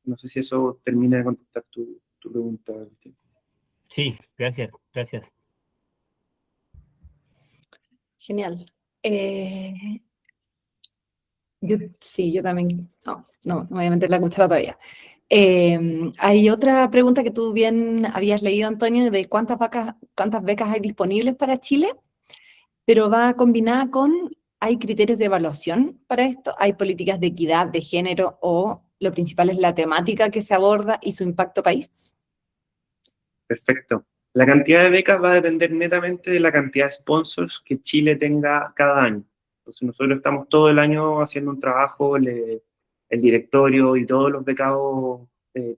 S1: No sé si eso termina de contestar tu pregunta, Cristian.
S7: Sí, gracias, gracias.
S2: Genial. Yo también. No voy a meter la cuchara todavía. Hay otra pregunta que tú bien habías leído, Antonio, de cuántas becas hay disponibles para Chile, pero va combinada con ¿hay criterios de evaluación para esto? ¿Hay políticas de equidad, de género, o lo principal es la temática que se aborda y su impacto país?
S1: Perfecto. La cantidad de becas va a depender netamente de la cantidad de sponsors que Chile tenga cada año. Entonces nosotros estamos todo el año haciendo un trabajo, el directorio y todos los becados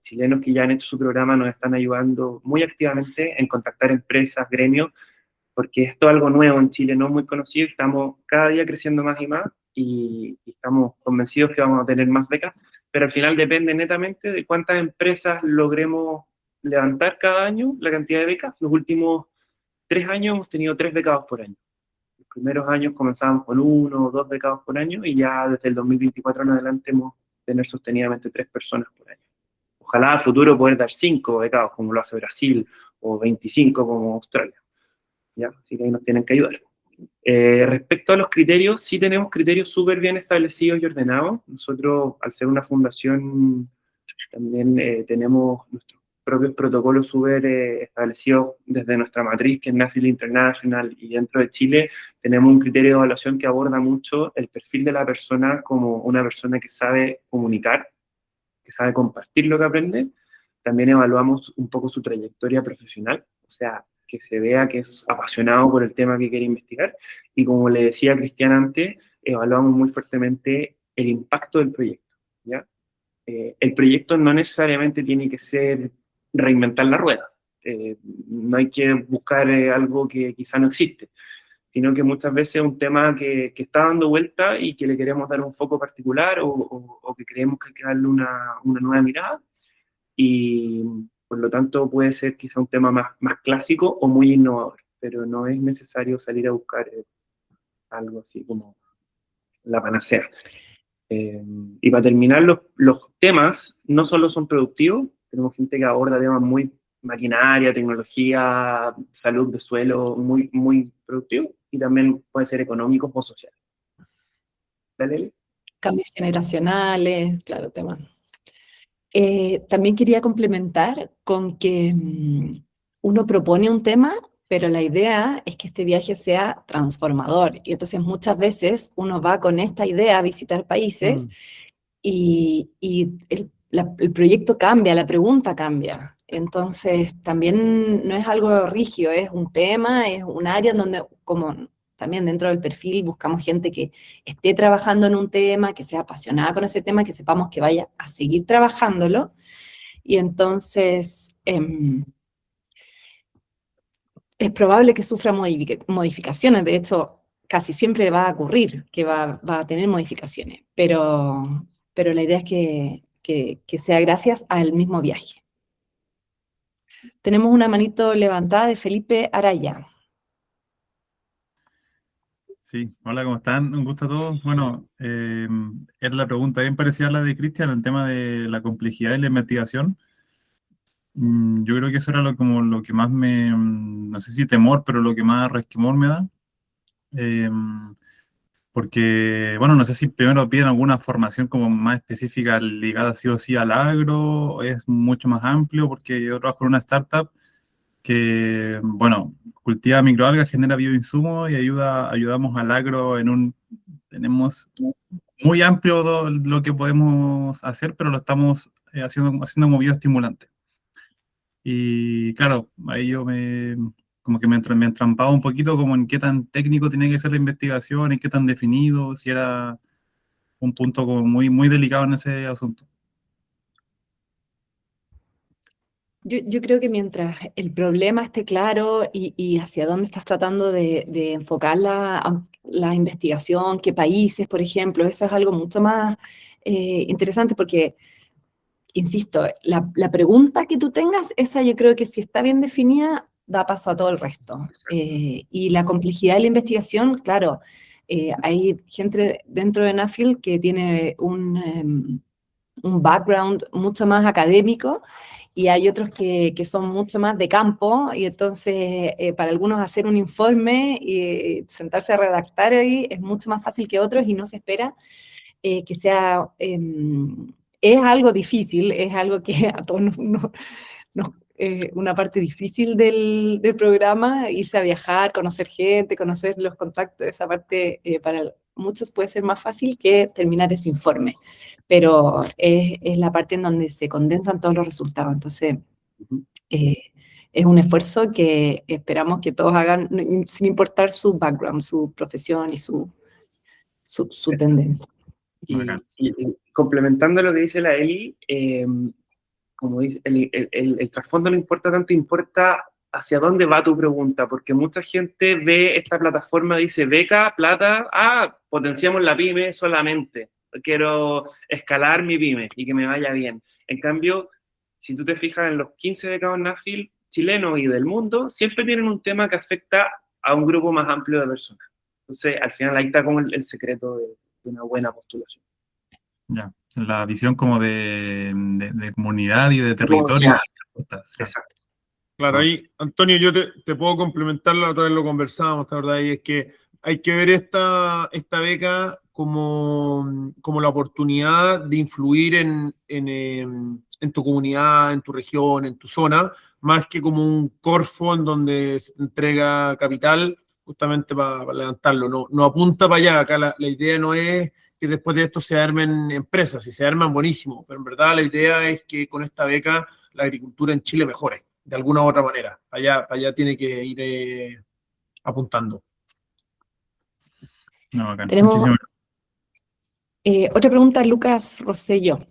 S1: chilenos que ya han hecho su programa nos están ayudando muy activamente en contactar empresas, gremios, porque esto es algo nuevo en Chile, no muy conocido, estamos cada día creciendo más y estamos convencidos que vamos a tener más becas, pero al final depende netamente de cuántas empresas logremos levantar cada año la cantidad de becas. Los últimos 3 años hemos tenido 3 becados por año. Los primeros años comenzábamos con 1 o 2 becados por año y ya desde el 2024 en adelante hemos tener sostenidamente 3 personas por año. Ojalá a futuro poder dar 5 becados como lo hace Brasil o 25 como Australia. ¿Ya? Así que ahí nos tienen que ayudar. Respecto a los criterios, sí tenemos criterios súper bien establecidos y ordenados. Nosotros, al ser una fundación, también tenemos nuestros propios protocolos súper establecidos desde nuestra matriz, que es NAFIL International, y dentro de Chile tenemos un criterio de evaluación que aborda mucho el perfil de la persona como una persona que sabe comunicar, que sabe compartir lo que aprende. También evaluamos un poco su trayectoria profesional, o sea, que se vea que es apasionado por el tema que quiere investigar. Y como le decía Cristian antes, evaluamos muy fuertemente el impacto del proyecto, ¿ya? El proyecto no necesariamente tiene que ser reinventar la rueda. No hay que buscar algo que quizá no existe, sino que muchas veces es un tema que está dando vuelta y que le queremos dar un foco particular o que creemos que hay que darle una nueva mirada. Y por lo tanto puede ser quizá un tema más clásico o muy innovador, pero no es necesario salir a buscar algo así como la panacea. Y para terminar, los temas no solo son productivos, tenemos gente que aborda temas muy maquinaria, tecnología, salud de suelo, muy productivos, y también puede ser económicos o sociales. ¿Dale?
S2: Cambios generacionales, claro, temas. También quería complementar con que uno propone un tema, pero la idea es que este viaje sea transformador. Y entonces muchas veces uno va con esta idea a visitar países y el proyecto cambia, la pregunta cambia. Entonces también no es algo rígido, es un tema, es un área en donde, como también dentro del perfil, buscamos gente que esté trabajando en un tema, que sea apasionada con ese tema, que sepamos que vaya a seguir trabajándolo. Y entonces es probable que sufra modificaciones. De hecho, casi siempre va a ocurrir que va a tener modificaciones, pero la idea es que sea gracias al mismo viaje. Tenemos una manito levantada de Felipe Araya.
S8: Sí, hola, ¿cómo están? Un gusto a todos. Bueno, era la pregunta bien parecida a la de Cristian, el tema de la complejidad de la investigación. Yo creo que eso era como lo que más no sé si temor, pero lo que más resquemor me da. Porque, bueno, no sé si primero piden alguna formación como más específica ligada sí o sí al agro, o es mucho más amplio, porque yo trabajo en una startup que, bueno, cultiva microalgas, genera bioinsumos y ayudamos al agro tenemos muy amplio lo que podemos hacer, pero lo estamos haciendo como bioestimulante. Y claro, ahí yo como que me entrampaba un poquito como en qué tan técnico tenía que ser la investigación, en qué tan definido, si era un punto como muy delicado en ese asunto.
S2: Yo creo que mientras el problema esté claro y hacia dónde estás tratando de enfocar la investigación, qué países, por ejemplo, eso es algo mucho más interesante porque, insisto, la pregunta que tú tengas, esa yo creo que si está bien definida, da paso a todo el resto. Y la complejidad de la investigación, claro, hay gente dentro de NAFIL que tiene un background mucho más académico, y hay otros que son mucho más de campo, y entonces para algunos hacer un informe y sentarse a redactar ahí es mucho más fácil que otros y no se espera que sea... es algo difícil, es algo que a todos una parte difícil del programa, irse a viajar, conocer gente, conocer los contactos, esa parte muchos puede ser más fácil que terminar ese informe, pero es la parte en donde se condensan todos los resultados. Entonces, es un esfuerzo que esperamos que todos hagan sin importar su background, su profesión y su tendencia.
S1: Y complementando lo que dice la Eli, como dice, el trasfondo no importa tanto, importa hacia dónde va tu pregunta, porque mucha gente ve esta plataforma, dice beca, plata, potenciamos la pyme solamente, quiero escalar mi pyme y que me vaya bien. En cambio, si tú te fijas en los 15 becados NAFIL chilenos y del mundo, siempre tienen un tema que afecta a un grupo más amplio de personas. Entonces, al final ahí está como el secreto de una buena postulación.
S8: Ya, la visión como de comunidad y de territorio.
S1: Exacto.
S5: Claro, ahí, Antonio, yo te puedo complementar, la otra vez lo conversábamos, la verdad, y es que hay que ver esta beca como la oportunidad de influir en tu comunidad, en tu región, en tu zona, más que como un corfo en donde se te entrega capital justamente para levantarlo. No apunta para allá, acá la idea no es que después de esto se armen empresas, si se arman buenísimo, pero en verdad la idea es que con esta beca la agricultura en Chile mejore, de alguna u otra manera. Allá tiene que ir apuntando.
S8: No, bacán.
S2: Tenemos
S8: Muchísimas
S2: otra pregunta, Lucas Rosselló.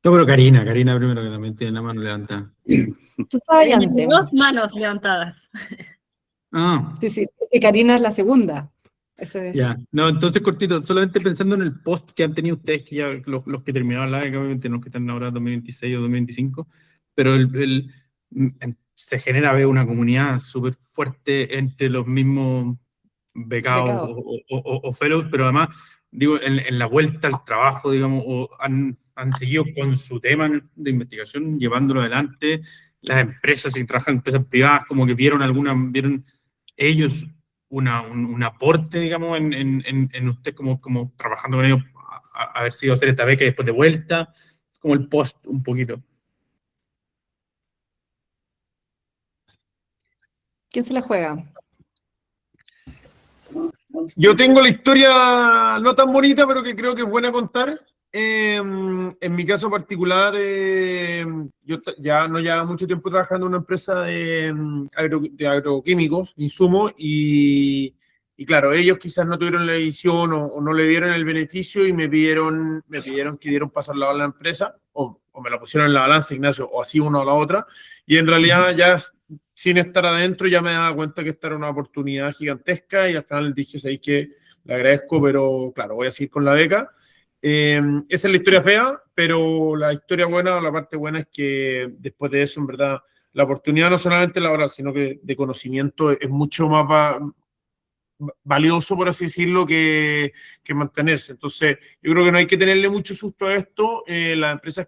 S9: Yo creo Karina primero, que también tiene la mano levantada.
S2: Tú estabas ahí antes.
S6: Dos manos levantadas.
S9: Ah,
S2: Sí, que Karina es la segunda. Eso es.
S9: ya. No, entonces cortito, solamente pensando en el post que han tenido ustedes, que ya los que terminaron la beca, obviamente los que están ahora 2026 o 2025, pero se genera una comunidad súper fuerte entre los mismos becados o fellows, pero además, digo, en la vuelta al trabajo, digamos, han seguido con su tema de investigación, llevándolo adelante. Las empresas, si trabajan en empresas privadas, como que vieron ellos un aporte, digamos, en usted como trabajando con ellos, a haber sido hacer esta beca y después de vuelta, como el post un poquito.
S2: ¿Quién se la juega?
S5: Yo tengo la historia no tan bonita, pero que creo que es buena contar. En mi caso particular, yo ya no llevaba mucho tiempo trabajando en una empresa de agroquímicos, insumos, y claro, ellos quizás no tuvieron la visión o no le dieron el beneficio y me pidieron que dieron pasarla a la empresa, o me la pusieron en la balanza, Ignacio, o así una o la otra, y en realidad ya sin estar adentro ya me daba cuenta que esta era una oportunidad gigantesca y al final dije, ¿sabéis qué? Le agradezco, pero claro, voy a seguir con la beca. Esa es la historia fea, pero la historia buena o la parte buena es que después de eso, en verdad, la oportunidad no solamente laboral, sino que de conocimiento es mucho más valioso, por así decirlo, que mantenerse. Entonces, yo creo que no hay que tenerle mucho susto a esto. Las empresas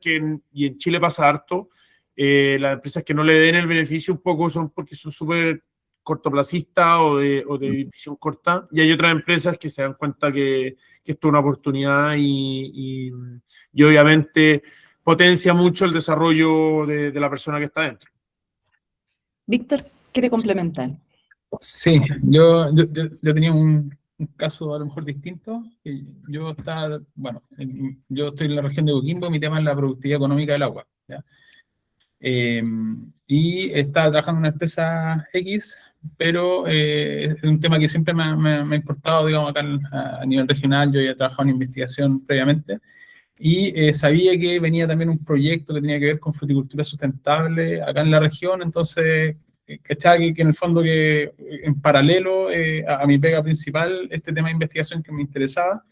S5: y en Chile pasa harto, las empresas que no le den el beneficio un poco son porque son súper cortoplacistas o de visión corta, y hay otras empresas que se dan cuenta que esto es una oportunidad y obviamente potencia mucho el desarrollo de la persona que está dentro.
S2: Víctor quiere complementar.
S4: Sí, yo tenía un caso a lo mejor distinto. Yo estoy en la región de Coquimbo, mi tema es la productividad económica del agua, ¿ya? Y estaba trabajando en una empresa X, pero es un tema que siempre me ha importado, digamos, acá a nivel regional. Yo ya he trabajado en investigación previamente y sabía que venía también un proyecto que tenía que ver con fruticultura sustentable acá en la región, entonces cachaba que en el fondo que en paralelo a mi pega principal, este tema de investigación que me interesaba,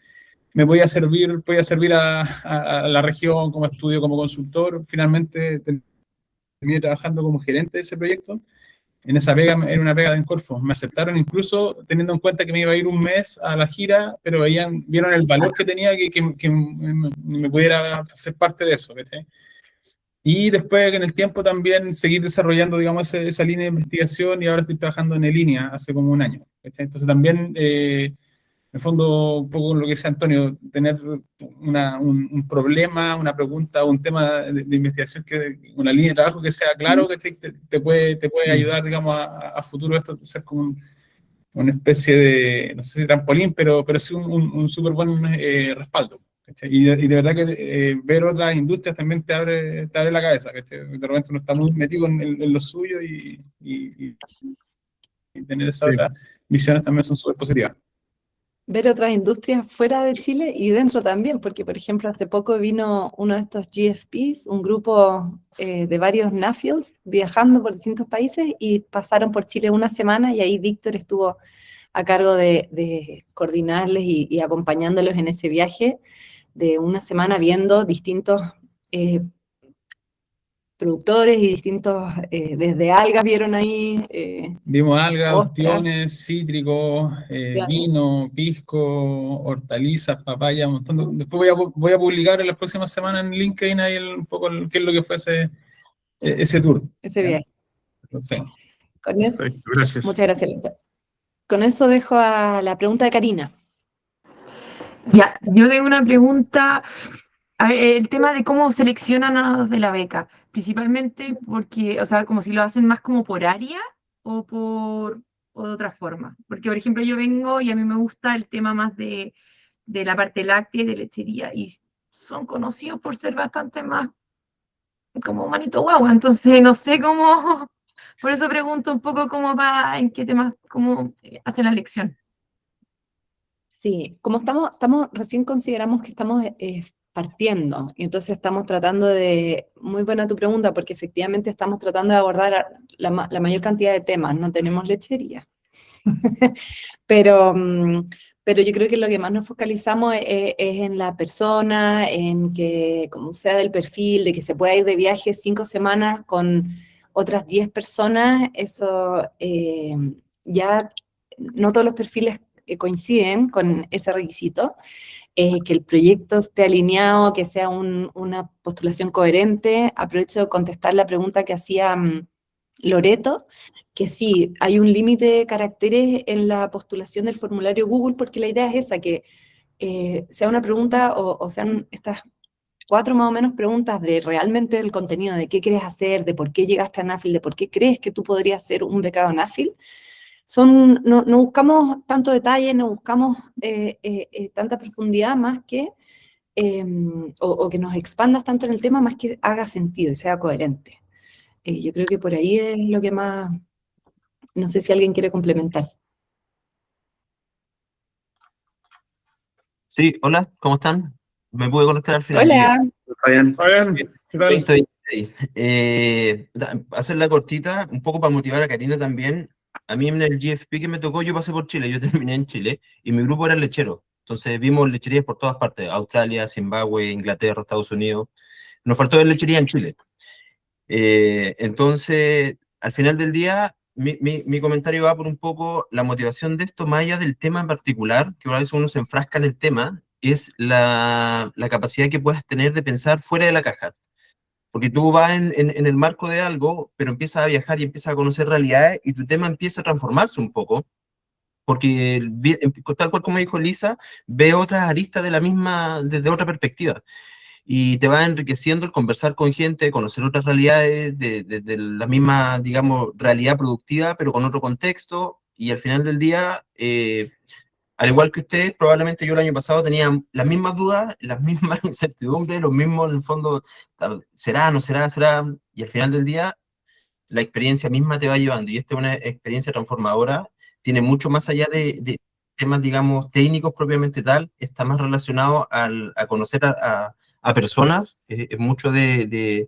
S4: me podía servir a la región como estudio, como consultor. Finalmente terminé trabajando como gerente de ese proyecto. En esa pega, era una pega de Encorfo. Me aceptaron incluso teniendo en cuenta que me iba a ir un mes a la gira, pero vieron el valor que tenía que me pudiera hacer parte de eso, ¿sí? Y después en el tiempo también seguir desarrollando, digamos, esa línea de investigación, y ahora estoy trabajando en línea hace como un año, ¿sí? Entonces también, en el fondo, un poco lo que dice Antonio, tener un problema, una pregunta, un tema de investigación, una línea de trabajo que sea claro, que te puede ayudar, digamos, a futuro esto, ser como una especie de, no sé si trampolín, pero sí un súper buen respaldo. ¿Cachai? Y de verdad que ver otras industrias también te abre la cabeza, ¿cachai? De repente uno está muy metido en lo suyo y tener esas otras visiones también son súper positivas.
S2: Ver otras industrias fuera de Chile y dentro también, porque por ejemplo hace poco vino uno de estos GFPs, un grupo de varios NAFILs viajando por distintos países y pasaron por Chile una semana y ahí Víctor estuvo a cargo de coordinarles y acompañándolos en ese viaje de una semana viendo distintos productores y distintos, desde algas vieron ahí.
S4: Vimos algas,
S2: ostras.
S4: ostiones, cítricos,
S2: Claro.
S4: vino, pisco, hortalizas, papaya, un montón de... Después voy a publicar en las próximas semanas en LinkedIn ahí un poco qué es lo que fue ese tour.
S2: Ese viaje.
S4: Entonces,
S2: Con eso,
S5: Perfecto, gracias.
S2: muchas gracias, Víctor. Con eso dejo a la pregunta de Karina.
S10: Ya, yo tengo una pregunta. A ver, el tema de cómo seleccionan a los de la beca, principalmente porque, o sea, como si lo hacen más como por área o de otra forma. Porque, por ejemplo, yo vengo y a mí me gusta el tema más de la parte láctea y de lechería, y son conocidos por ser bastante más como manito guagua, entonces no sé cómo, por eso pregunto un poco cómo va, en qué temas, cómo hacen la elección.
S2: Sí, como estamos recién consideramos que estamos partiendo, y entonces estamos tratando muy buena tu pregunta, porque efectivamente estamos tratando de abordar la mayor cantidad de temas, no tenemos lechería. pero yo creo que lo que más nos focalizamos es en la persona, en que, como sea del perfil, de que se pueda ir de viaje 5 semanas con otras 10 personas, eso ya no todos los perfiles coinciden con ese requisito, que el proyecto esté alineado, que sea una postulación coherente. Aprovecho de contestar la pregunta que hacía Loreto, que sí, hay un límite de caracteres en la postulación del formulario Google, porque la idea es esa, que sea una pregunta o sean estas 4 más o menos preguntas de realmente el contenido, de qué quieres hacer, de por qué llegaste a NAFIL, de por qué crees que tú podrías ser un becado NAFIL. No buscamos tanto detalle, no buscamos tanta profundidad más que, o que nos expandas tanto en el tema, más que haga sentido y sea coherente. Yo creo que por ahí es lo que más, no sé si alguien quiere complementar.
S11: Sí, hola, ¿cómo están? Me pude conectar al final.
S2: Hola.
S1: Fabián.
S5: Fabián, ¿qué tal?
S11: 2026. Hacerla cortita, un poco para motivar a Karina también. A mí en el GFP que me tocó, yo pasé por Chile, yo terminé en Chile, y mi grupo era lechero. Entonces vimos lecherías por todas partes, Australia, Zimbabue, Inglaterra, Estados Unidos. Nos faltó ver lechería en Chile. Entonces, al final del día, mi comentario va por un poco la motivación de esto, más allá del tema en particular, que a veces uno se enfrasca en el tema, es la capacidad que puedas tener de pensar fuera de la caja. Porque tú vas en el marco de algo, pero empiezas a viajar y empiezas a conocer realidades y tu tema empieza a transformarse un poco. Porque tal cual como dijo Lisa, ve otras aristas de la misma, desde otra perspectiva. Y te va enriqueciendo el conversar con gente, conocer otras realidades de la misma, digamos, realidad productiva, pero con otro contexto. Y al final del día, al igual que ustedes, probablemente yo el año pasado tenía las mismas dudas, las mismas incertidumbres, los mismos, en el fondo, será, no será, será. Y al final del día, la experiencia misma te va llevando. Y esta es una experiencia transformadora, tiene mucho más allá de temas, digamos, técnicos propiamente tal, está más relacionado a conocer a personas, es mucho de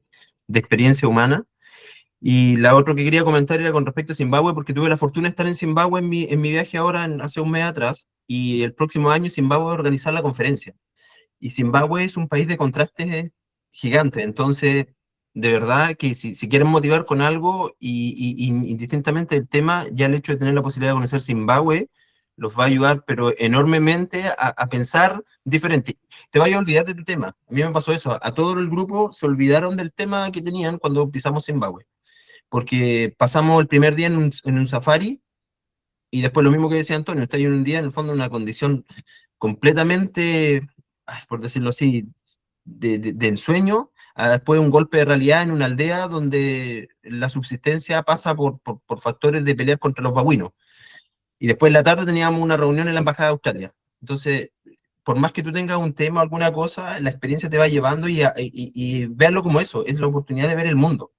S11: experiencia humana. Y la otra que quería comentar era con respecto a Zimbabue, porque tuve la fortuna de estar en Zimbabue en mi viaje ahora, hace un mes atrás, y el próximo año Zimbabue va a organizar la conferencia. Y Zimbabue es un país de contrastes gigante, entonces, de verdad que si quieren motivar con algo, y indistintamente del tema, ya el hecho de tener la posibilidad de conocer Zimbabue, los va a ayudar, pero enormemente a pensar diferente. Te vayas a olvidar de tu tema. A mí me pasó eso, a todo el grupo se olvidaron del tema que tenían cuando pisamos Zimbabue, porque pasamos el primer día en un safari, y después lo mismo que decía Antonio, está ahí un día en el fondo en una condición completamente, por decirlo así, de ensueño, a después un golpe de realidad en una aldea donde la subsistencia pasa por factores de pelear contra los babuinos. Y después en la tarde teníamos una reunión en la Embajada de Australia. Entonces, por más que tú tengas un tema o alguna cosa, la experiencia te va llevando y verlo como eso, es la oportunidad de ver el mundo.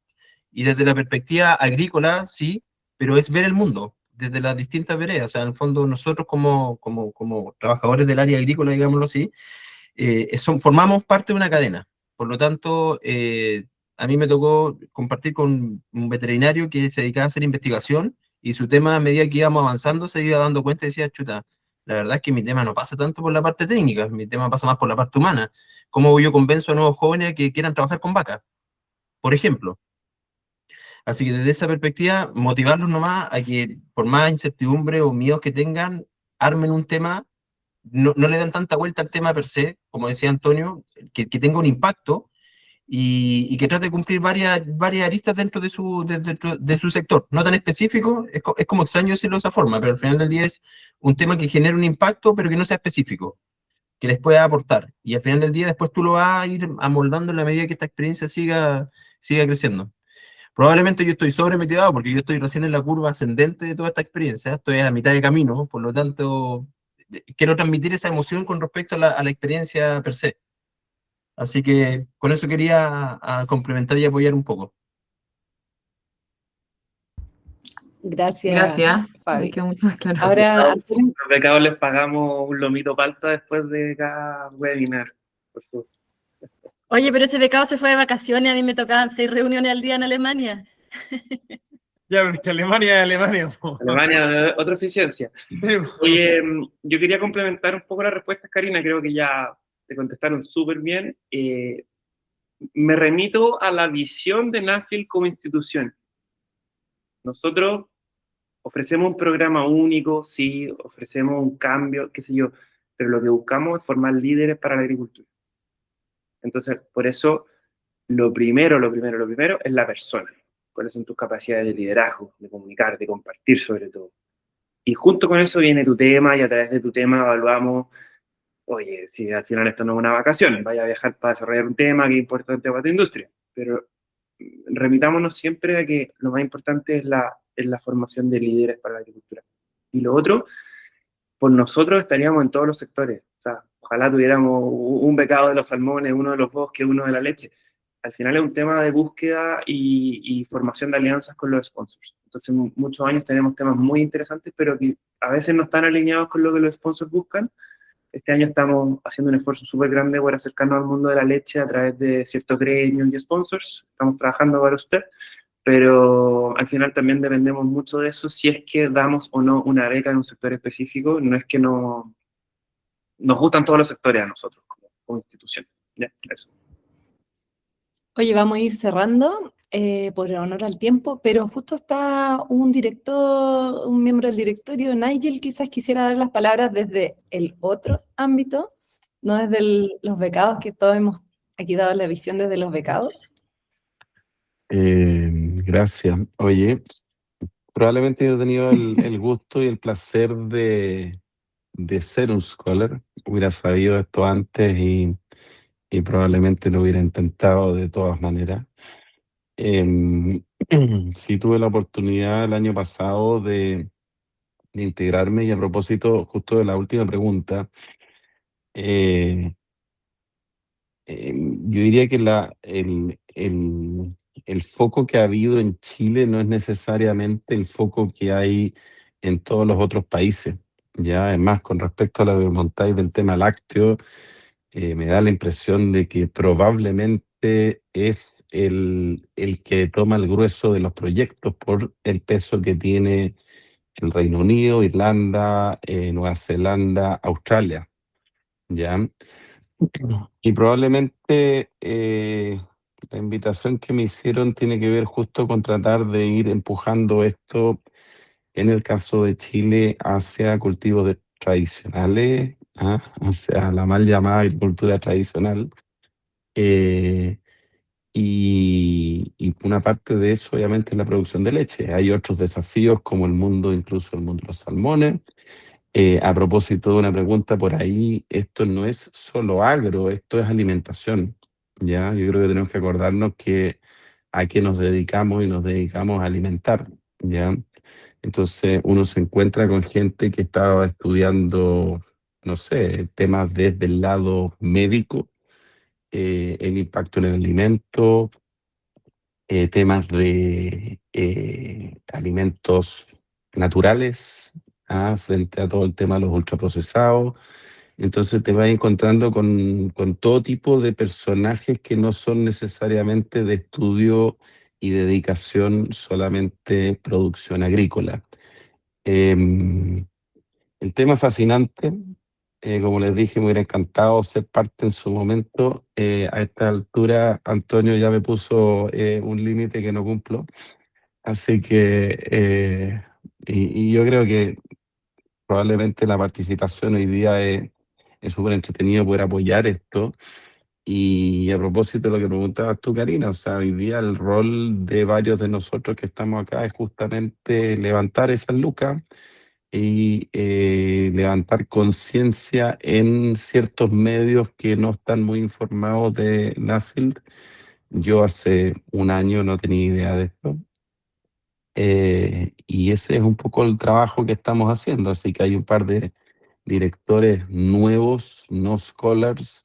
S11: Y desde la perspectiva agrícola, sí, pero es ver el mundo desde las distintas veredas. O sea, en el fondo nosotros como trabajadores del área agrícola, digámoslo así, formamos parte de una cadena. Por lo tanto, a mí me tocó compartir con un veterinario que se dedicaba a hacer investigación y su tema, a medida que íbamos avanzando, se iba dando cuenta y decía, chuta, la verdad es que mi tema no pasa tanto por la parte técnica, mi tema pasa más por la parte humana. ¿Cómo yo convenzo a nuevos jóvenes que quieran trabajar con vacas? Por ejemplo. Así que desde esa perspectiva, motivarlos nomás a que por más incertidumbre o miedos que tengan, armen un tema, no le dan tanta vuelta al tema per se, como decía Antonio, que tenga un impacto y que trate de cumplir varias aristas dentro de su sector. No tan específico, es como extraño decirlo de esa forma, pero al final del día es un tema que genere un impacto, pero que no sea específico, que les pueda aportar. Y al final del día después tú lo vas a ir amoldando en la medida que esta experiencia siga creciendo. Probablemente yo estoy sobremotivado porque yo estoy recién en la curva ascendente de toda esta experiencia, estoy a mitad de camino, por lo tanto, quiero transmitir esa emoción con respecto a la experiencia per se. Así que con eso quería complementar y apoyar un poco.
S2: Gracias,
S10: Gracias. Me
S2: Fabi.
S10: quedó mucho más claro.
S2: Ahora,
S1: Los becados les pagamos un lomito palta después de cada webinar. Por supuesto.
S6: Oye, pero ese becado se fue de vacaciones, a mí me tocaban 6 reuniones al día en Alemania.
S5: Ya, pero es que Alemania es Alemania. Po.
S1: Alemania, otra eficiencia. Oye, yo quería complementar un poco las respuestas, Karina, creo que ya te contestaron súper bien. Me remito a la visión de NAFIL como institución. Nosotros ofrecemos un programa único, sí, ofrecemos un cambio, qué sé yo, pero lo que buscamos es formar líderes para la agricultura. Entonces, por eso, lo primero es la persona. ¿Cuáles son tus capacidades de liderazgo, de comunicar, de compartir sobre todo? Y junto con eso viene tu tema y a través de tu tema evaluamos, oye, si al final esto no es una vacación, vaya a viajar para desarrollar un tema que es importante para tu industria. Pero remitámonos siempre a que lo más importante es la formación de líderes para la agricultura. Y lo otro, por nosotros estaríamos en todos los sectores. O sea, ojalá tuviéramos un becado de los salmones, uno de los bosques, uno de la leche. Al final es un tema de búsqueda y formación de alianzas con los sponsors. Entonces, muchos años tenemos temas muy interesantes, pero que a veces no están alineados con lo que los sponsors buscan. Este año estamos haciendo un esfuerzo súper grande por acercarnos al mundo de la leche a través de ciertos gremios y sponsors. Estamos trabajando para usted, pero al final también dependemos mucho de eso si es que damos o no una beca en un sector específico. No es que nos gustan todos los sectores a nosotros como institución. Ya, eso.
S2: oye, vamos a ir cerrando por honor al tiempo, pero justo está un miembro del directorio, Nigel, quizás quisiera dar las palabras desde el otro ámbito, no desde los becados, que todos hemos aquí dado la visión desde los becados.
S12: Gracias. Oye, probablemente yo he tenido el gusto y el placer de ser un scholar. Hubiera sabido esto antes y probablemente lo hubiera intentado de todas maneras. Sí tuve la oportunidad el año pasado de integrarme y a propósito justo de la última pregunta, yo diría que el foco que ha habido en Chile no es necesariamente el foco que hay en todos los otros países. Ya, además, con respecto a lo que montáis del tema lácteo, me da la impresión de que probablemente es el que toma el grueso de los proyectos por el peso que tiene el Reino Unido, Irlanda, Nueva Zelanda, Australia. ¿Ya? Y probablemente la invitación que me hicieron tiene que ver justo con tratar de ir empujando esto, en el caso de Chile, hacia cultivos tradicionales, hacia la mal llamada agricultura tradicional. Y una parte de eso, obviamente, es la producción de leche. Hay otros desafíos como incluso el mundo de los salmones. A propósito de una pregunta por ahí, esto no es solo agro, esto es alimentación, ¿ya? Yo creo que tenemos que acordarnos a qué nos dedicamos y nos dedicamos a alimentar, ¿ya? Entonces uno se encuentra con gente que estaba estudiando, no sé, temas desde el lado médico, el impacto en el alimento, temas de alimentos naturales, frente a todo el tema de los ultraprocesados. Entonces te vas encontrando con todo tipo de personajes que no son necesariamente de estudio y dedicación solamente producción agrícola. Em, el tema es fascinante. Como les dije, me hubiera encantado ser parte en su momento. A esta altura, Antonio ya me puso un límite que no cumplo. Así que, y yo creo que probablemente la participación hoy día es súper entretenido poder apoyar esto. Y a propósito de lo que preguntabas tú, Karina, o sea, hoy día el rol de varios de nosotros que estamos acá es justamente levantar esas lucas y levantar conciencia en ciertos medios que no están muy informados de Nuffield. Yo hace un año no tenía idea de esto. Y ese es un poco el trabajo que estamos haciendo, así que hay un par de directores nuevos, no scholars,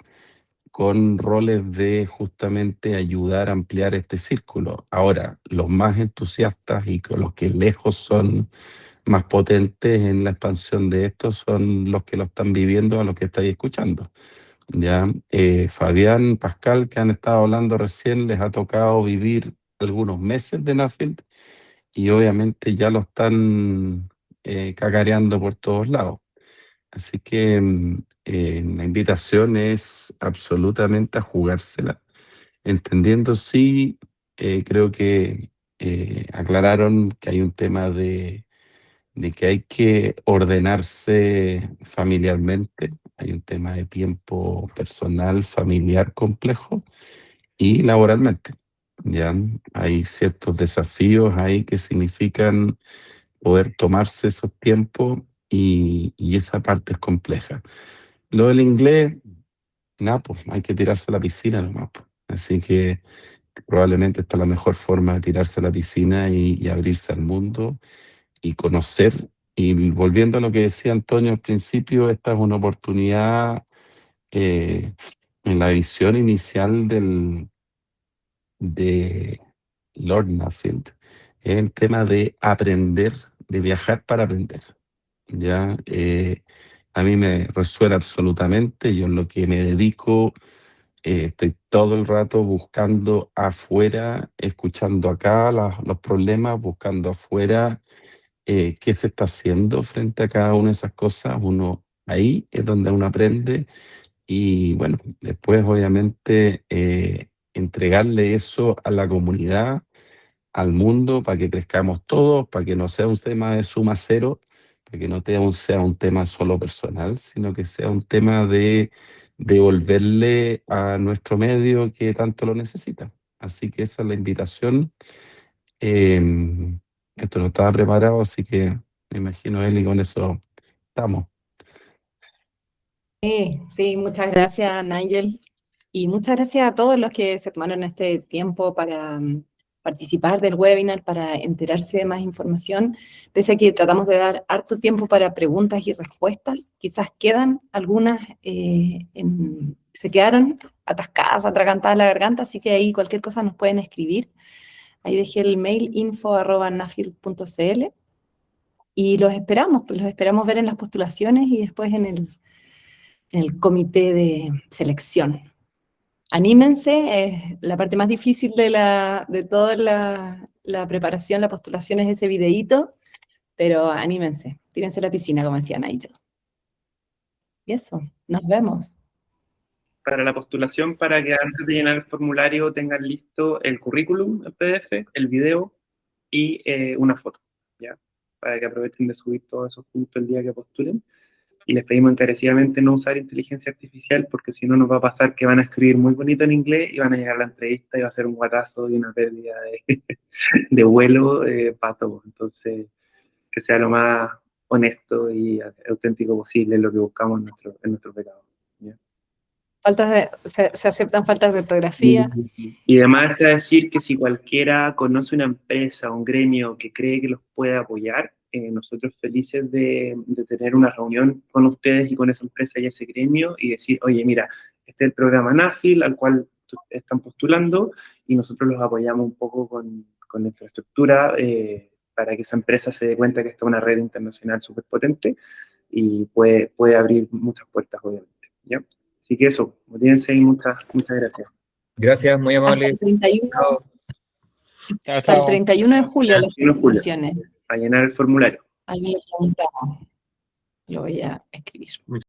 S12: con roles de justamente ayudar a ampliar este círculo. Ahora, los más entusiastas y con los que lejos son más potentes en la expansión de esto son los que lo están viviendo, a los que estáis escuchando. Ya, Fabián, Pascal, que han estado hablando recién, les ha tocado vivir algunos meses de Nuffield y obviamente ya lo están cacareando por todos lados. Así que la invitación es absolutamente a jugársela, entendiendo sí, creo que aclararon que hay un tema de que hay que ordenarse familiarmente, hay un tema de tiempo personal, familiar complejo y laboralmente. Ya hay ciertos desafíos ahí que significan poder tomarse esos tiempos y esa parte es compleja. Lo del inglés, nada, pues hay que tirarse a la piscina nomás, pues. Así que probablemente esta es la mejor forma de tirarse a la piscina y abrirse al mundo y conocer. Y volviendo a lo que decía Antonio al principio, esta es una oportunidad en la visión inicial de Lord Nuffield, es el tema de aprender, de viajar para aprender. Ya, a mí me resuena absolutamente, yo en lo que me dedico, estoy todo el rato buscando afuera, escuchando acá los problemas, buscando afuera qué se está haciendo frente a cada una de esas cosas. Uno ahí es donde uno aprende y bueno, después obviamente entregarle eso a la comunidad, al mundo, para que crezcamos todos, para que no sea un tema de suma cero, para que no sea un tema solo personal, sino que sea un tema de devolverle a nuestro medio que tanto lo necesita. Así que esa es la invitación. Esto no estaba preparado, así que me imagino, Eli, con eso estamos.
S2: Sí, muchas gracias, Nigel. Y muchas gracias a todos los que se tomaron este tiempo para participar del webinar, para enterarse de más información. Pese a que tratamos de dar harto tiempo para preguntas y respuestas, quizás quedan algunas, se quedaron atascadas, atragantadas en la garganta, así que ahí cualquier cosa nos pueden escribir. Ahí dejé el mail info@nuffield.cl y los esperamos ver en las postulaciones y después en el comité de selección. Anímense, la parte más difícil de toda la preparación, la postulación es ese videíto, pero anímense, tírense a la piscina, como decía Nigel. Y eso, nos vemos.
S1: Para la postulación, para que antes de llenar el formulario tengan listo el currículum en PDF, el video y una foto, ¿ya? Para que aprovechen de subir todos esos puntos el día que postulen. Y les pedimos encarecidamente no usar inteligencia artificial, porque si no nos va a pasar que van a escribir muy bonito en inglés y van a llegar a la entrevista y va a ser un guatazo y una pérdida de vuelo para todos. Entonces, que sea lo más honesto y auténtico posible lo que buscamos en nuestro pecado. ¿Ya?
S2: se aceptan faltas de ortografía.
S1: Y además está decir que si cualquiera conoce una empresa o un gremio que cree que los puede apoyar, nosotros felices de tener una reunión con ustedes y con esa empresa y ese gremio y decir, oye, mira, este es el programa NAFIL al cual están postulando y nosotros los apoyamos un poco con la infraestructura para que esa empresa se dé cuenta que está una red internacional súper potente y puede abrir muchas puertas, obviamente, ¿ya? Así que eso, motívense y muchas gracias.
S13: Gracias, muy amable.
S2: Hasta el 31,
S4: Chao,
S2: hasta el
S4: chao.
S2: 31 de julio las
S1: 31 de julio.
S2: presentaciones.
S1: A llenar el formulario.
S2: Alguien le preguntaba. Lo voy a escribir.